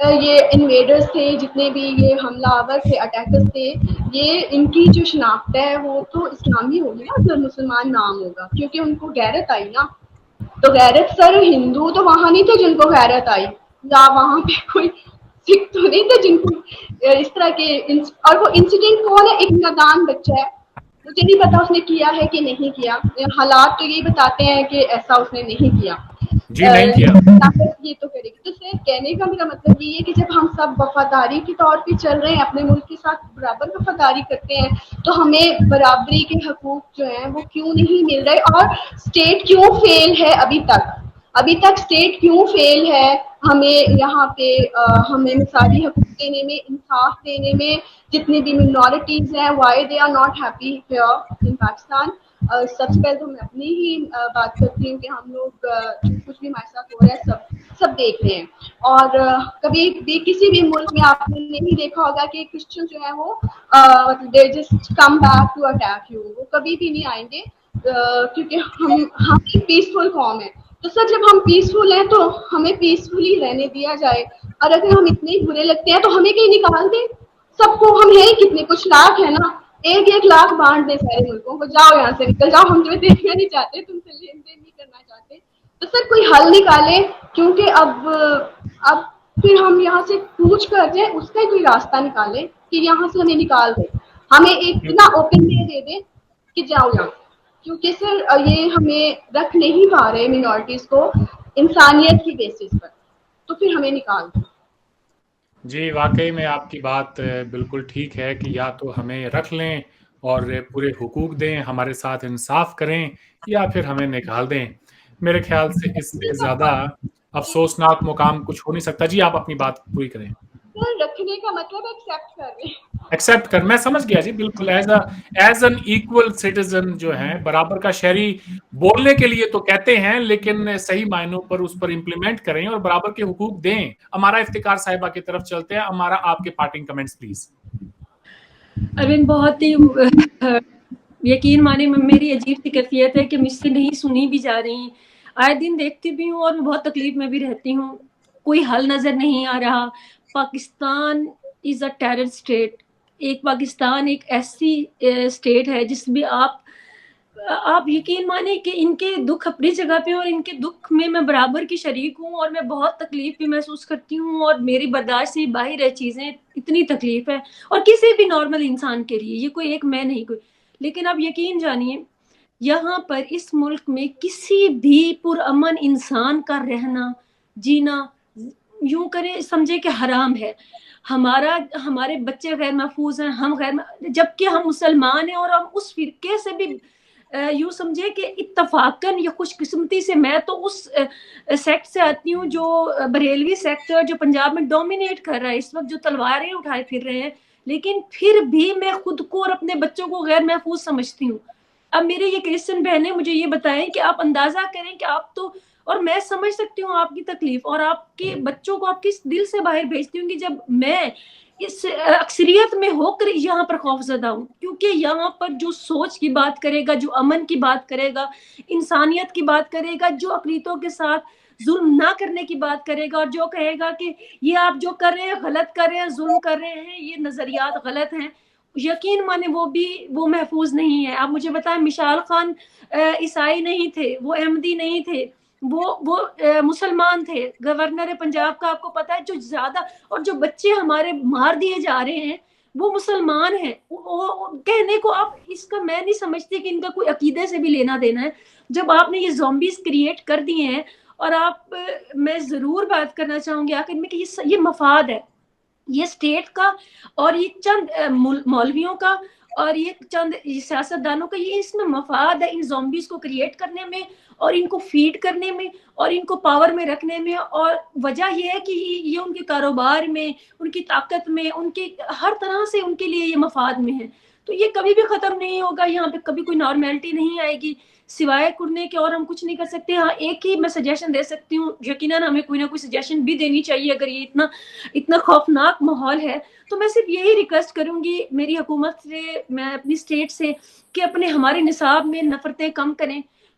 یہ انویڈرز تھے، جتنے بھی یہ حملہ آور تھے، اٹیکرز تھے، یہ ان کی جو شناخت ہے وہ تو اسلامی ہوگی نا، اگر مسلمان نام ہوگا، کیونکہ ان کو غیرت آئی نا. تو غیرت سر ہندو تو وہاں نہیں تھے جن کو غیرت آئی، یا وہاں پہ کوئی سکھ تو نہیں تھے جن کو اس طرح کے اور وہ انسیڈنٹ کون ہے؟ ایک نادان بچہ ہے، مجھے نہیں پتا اس نے کیا ہے کہ نہیں کیا، حالات تو یہی بتاتے ہیں کہ ایسا اس نے نہیں کیا. جی نہیں کیا. یہ تو کرے گی. تو صرف کہنے کا میرا مطلب یہ ہے کہ جب ہم سب وفاداری کے طور پہ چل رہے ہیں، اپنے ملک کے ساتھ برابر وفاداری کرتے ہیں، تو ہمیں برابری کے حقوق جو ہیں وہ کیوں نہیں مل رہے، اور اسٹیٹ کیوں فیل ہے ابھی تک اسٹیٹ کیوں فیل ہے ہمیں یہاں پہ ہمیں مثالی حقوق دینے میں، انصاف دینے میں. جتنی بھی منورٹیز ہیں، why they are not happy here in Pakistan. سب سے پہلے تو میں اپنی ہی بات کرتی ہوں کہ ہم لوگ کچھ بھی ہمارے ساتھ ہو رہا ہے سب دیکھ رہے ہیں. اور کبھی بھی کسی بھی ملک میں آپ نے نہیں دیکھا ہوگا کہ کرسچن جو ہے وہ they just come back to attack you. وہ کبھی بھی نہیں آئیں گے کیونکہ ہم ایک پیسفل قوم ہے. تو سر جب ہم پیسفل ہیں تو ہمیں پیسفلی رہنے دیا جائے، اور اگر ہم اتنے برے لگتے ہیں تو ہمیں کہیں نکال دیں. سب کو ہم ہیں کتنے، کچھ لاکھ ہے نا، 1-1 لاکھ بانٹ دیں سارے ملکوں کو، جاؤ یہاں سے نکل جاؤ، ہم تمہیں دیکھنا نہیں چاہتے، تم سے لین دین نہیں کرنا چاہتے. تو سر کوئی حل نکالے، کیونکہ اب پھر ہم یہاں سے کوچ کر جائیں، اس کا کوئی راستہ نکالے کہ یہاں سے ہمیں نکال دیں، ہمیں ایک اتنا اوپن دے دیں کہ جاؤ یہاں. کیونکہ سر یہ ہمیں رکھ نہیں پا رہے مینورٹیز کو انسانیت کی بیسس پر، تو پھر ہمیں نکال دیں. جی واقعی میں آپ کی بات بالکل ٹھیک ہے کہ یا تو ہمیں رکھ لیں اور پورے حقوق دیں، ہمارے ساتھ انصاف کریں، یا پھر ہمیں نکال دیں. میرے خیال سے اس سے زیادہ افسوسناک مقام کچھ ہو نہیں سکتا. جی آپ اپنی بات پوری کریں. رکھنے کا مطلب ایکسیپٹ کر رہے ہیں، ایکسیپٹ کر، میں سمجھ گیا جی بالکل. ایز این ایکول سٹیزن جو ہیں، برابر کا شہری بولنے کے لیے تو کہتے ہیں، لیکن صحیح معنوں پر اس پر امپلیمنٹ کریں اور برابر کے حقوق دیں. ہمارا افتخار صاحبہ کی طرف چلتے ہیں. ہمارا آپ کے پارٹنگ کمنٹس پلیز. ارون بہت ہی یقین مانے میں میری عجیب سی کیفیت ہے کہ مجھ سے نہیں سنی بھی جا رہی. آئے دن دیکھتی بھی ہوں اور میں بہت تکلیف میں بھی رہتی ہوں. کوئی حل نظر نہیں آ رہا. پاکستان از اے ٹیرر اسٹیٹ. ایک پاکستان ایک ایسی اسٹیٹ ہے جس میں آپ یقین مانیں کہ ان کے دکھ اپنی جگہ پہ، اور ان کے دکھ میں برابر کی شریک ہوں، اور میں بہت تکلیف بھی محسوس کرتی ہوں، اور میری برداشت سے باہر ہے چیزیں. اتنی تکلیف ہے، اور کسی بھی نارمل انسان کے لیے، یہ کوئی ایک میں نہیں کوئی. لیکن آپ یقین جانیے یہاں پر اس ملک میں کسی بھی پرامن انسان کا رہنا جینا یوں کرے سمجھے کہ حرام ہے. ہمارے بچے غیر محفوظ ہیں، ہم جبکہ ہم مسلمان ہیں، اور ہم اس فرقے سے بھی یوں سمجھے کہ اتفاقاً یا خوش قسمتی سے میں تو اس سیکٹ سے آتی ہوں جو بریلوی سیکٹر جو پنجاب میں ڈومینیٹ کر رہا ہے اس وقت، جو تلواریں اٹھائے پھر رہے ہیں. لیکن پھر بھی میں خود کو اور اپنے بچوں کو غیر محفوظ سمجھتی ہوں. اب میرے یہ کرسچن بہنیں مجھے یہ بتائیں کہ آپ اندازہ کریں کہ آپ تو، اور میں سمجھ سکتی ہوں آپ کی تکلیف، اور آپ کے بچوں کو آپ کس دل سے باہر بھیجتی ہوں کہ جب میں اس اکثریت میں ہو کر یہاں پر خوف زدہ ہوں. کیونکہ یہاں پر جو سوچ کی بات کرے گا، جو امن کی بات کرے گا، انسانیت کی بات کرے گا، جو اقلیتوں کے ساتھ ظلم نہ کرنے کی بات کرے گا، اور جو کہے گا کہ یہ آپ جو کر رہے ہیں غلط کر رہے ہیں، ظلم کر رہے ہیں، یہ نظریات غلط ہیں، یقین مانے وہ محفوظ نہیں ہے. آپ مجھے بتائیں مشال خان عیسائی نہیں تھے، وہ احمدی نہیں تھے، وہ مسلمان تھے. گورنر پنجاب کا آپ کو پتا ہے جو زیادہ، اور جو بچے ہمارے مار دیے جا رہے ہیں وہ مسلمان ہیں. وہ کہنے کو آپ اس کا میں نہیں سمجھتی کہ ان کا کوئی عقیدے سے بھی لینا دینا ہے. جب آپ نے یہ زومبیز کریٹ کر دیے ہیں، اور میں ضرور بات کرنا چاہوں گی آخر میں کہ یہ مفاد ہے، یہ اسٹیٹ کا اور یہ چند مولویوں کا اور یہ چند سیاست دانوں کا، یہ اس میں مفاد ہے ان زومبیز کو کریٹ کرنے میں، اور ان کو فیڈ کرنے میں، اور ان کو پاور میں رکھنے میں. اور وجہ یہ ہے کہ یہ ان کے کاروبار میں، ان کی طاقت میں، ان کے ہر طرح سے ان کے لیے یہ مفاد میں ہے. تو یہ کبھی بھی ختم نہیں ہوگا. یہاں پہ کبھی کوئی نارمیلٹی نہیں آئے گی سوائے کرنے کے، اور ہم کچھ نہیں کر سکتے. ہاں ایک ہی میں سجیشن دے سکتی ہوں، یقیناً ہمیں کوئی نہ کوئی سجیشن بھی دینی چاہیے اگر یہ اتنا خوفناک ماحول ہے. تو میں صرف یہی ریکویسٹ کروں گی میری حکومت سے، میں اپنی اسٹیٹ سے، کہ ہمارے نصاب میں نفرتیں کم کریں.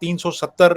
370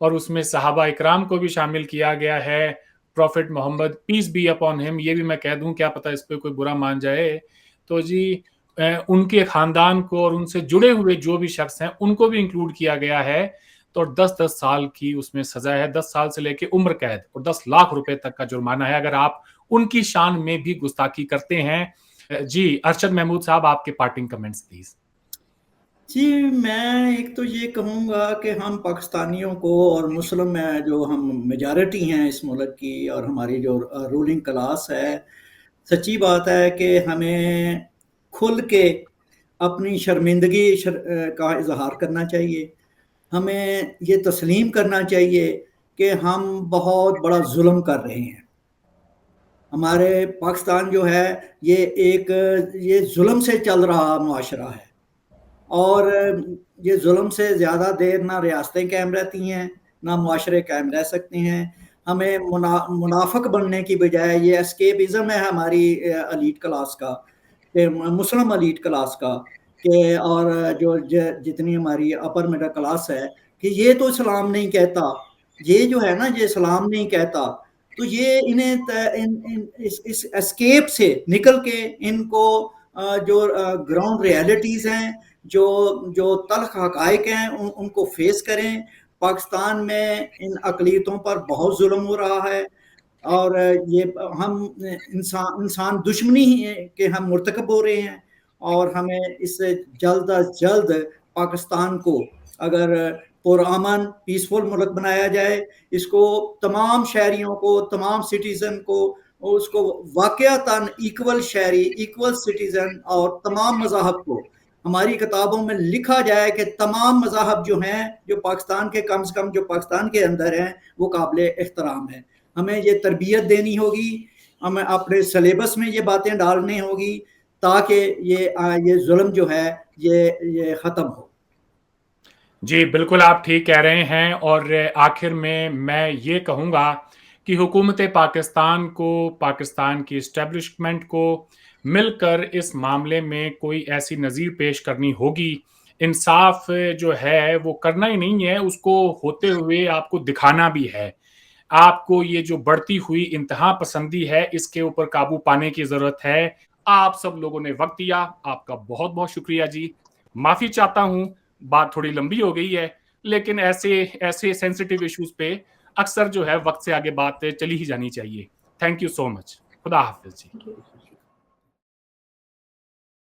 اور اس میں صحابہ اکرام کو بھی شامل کیا گیا ہے. Prophet Muhammad peace be upon him, یہ بھی میں کہہ دوں, کیا پتہ اس پہ کوئی برا مان جائے, تو جی ان کے خاندان کو اور ان سے جڑے ہوئے جو بھی شخص ہیں ان کو بھی انکلوڈ کیا گیا ہے. تو 10 سال کی اس میں سزا ہے, 10 سال سے لے کے عمر قید اور 10 لاکھ روپے تک کا جرمانہ ہے اگر آپ ان کی شان میں بھی گستاخی کرتے ہیں. جی ارشد محمود صاحب, آپ کے پارٹنگ کمنٹس پلیز. جی میں ایک تو یہ کہوں گا کہ ہم پاکستانیوں کو اور مسلم جو ہم میجارٹی ہیں اس ملک کی اور ہماری جو رولنگ کلاس ہے, سچی بات ہے کہ ہمیں کھل کے اپنی شرمندگی کا اظہار کرنا چاہیے. ہمیں یہ تسلیم کرنا چاہیے کہ ہم بہت بڑا ظلم کر رہے ہیں. ہمارے پاکستان جو ہے یہ ظلم سے چل رہا معاشرہ ہے, اور یہ ظلم سے زیادہ دیر نہ ریاستیں قائم رہتی ہیں نہ معاشرے قائم رہ سکتے ہیں. ہمیں منافق بننے کی بجائے, یہ اسکیپزم ہے ہماری ایلیٹ کلاس کا, مسلم ایلیٹ کلاس کا, کہ اور جو جتنی ہماری اپر مڈل کلاس ہے, کہ یہ تو اسلام نہیں کہتا, یہ جو ہے نا یہ اسلام نہیں کہتا, تو یہ انہیں اس اسکیپ سے نکل کے ان کو جو گراؤنڈ ریالٹیز ہیں, جو تلخ حقائق ہیں, ان کو فیس کریں. پاکستان میں ان اقلیتوں پر بہت ظلم ہو رہا ہے, اور یہ ہم انسان دشمنی کے ہم مرتکب ہو رہے ہیں, اور ہمیں اس سے جلد از جلد پاکستان کو اگر پرامن پیسفل ملک بنایا جائے, اس کو تمام شہریوں کو, تمام سٹیزن کو, اس کو واقعتاً ایکول شہری, ایکول سٹیزن اور تمام مذاہب کو ہماری کتابوں میں لکھا جائے کہ تمام مذاہب جو ہیں, جو پاکستان کے کم سے کم جو پاکستان کے اندر ہیں, وہ قابل احترام ہیں. ہمیں یہ تربیت دینی ہوگی, ہمیں اپنے سلیبس میں یہ باتیں ڈالنی ہوگی تاکہ یہ ظلم جو ہے یہ ختم ہو. جی بالکل آپ ٹھیک کہہ رہے ہیں. اور آخر میں یہ کہوں گا کہ حکومت پاکستان کو, پاکستان کی اسٹیبلشمنٹ کو مل کر اس معاملے میں کوئی ایسی نظیر پیش کرنی ہوگی. انصاف جو ہے وہ کرنا ہی نہیں ہے, اس کو ہوتے ہوئے آپ کو دکھانا بھی ہے. آپ کو یہ جو بڑھتی ہوئی انتہا پسندی ہے, اس کے اوپر قابو پانے کی ضرورت ہے. آپ سب لوگوں نے وقت دیا, آپ کا بہت بہت شکریہ جی. معافی چاہتا ہوں, بات تھوڑی لمبی ہو گئی ہے, لیکن ایسے سینسٹیو ایشوز پہ اکثر جو ہے وقت سے آگے بات چلی ہی جانی چاہیے. تھینک یو سو مچ. خدا حافظ جی.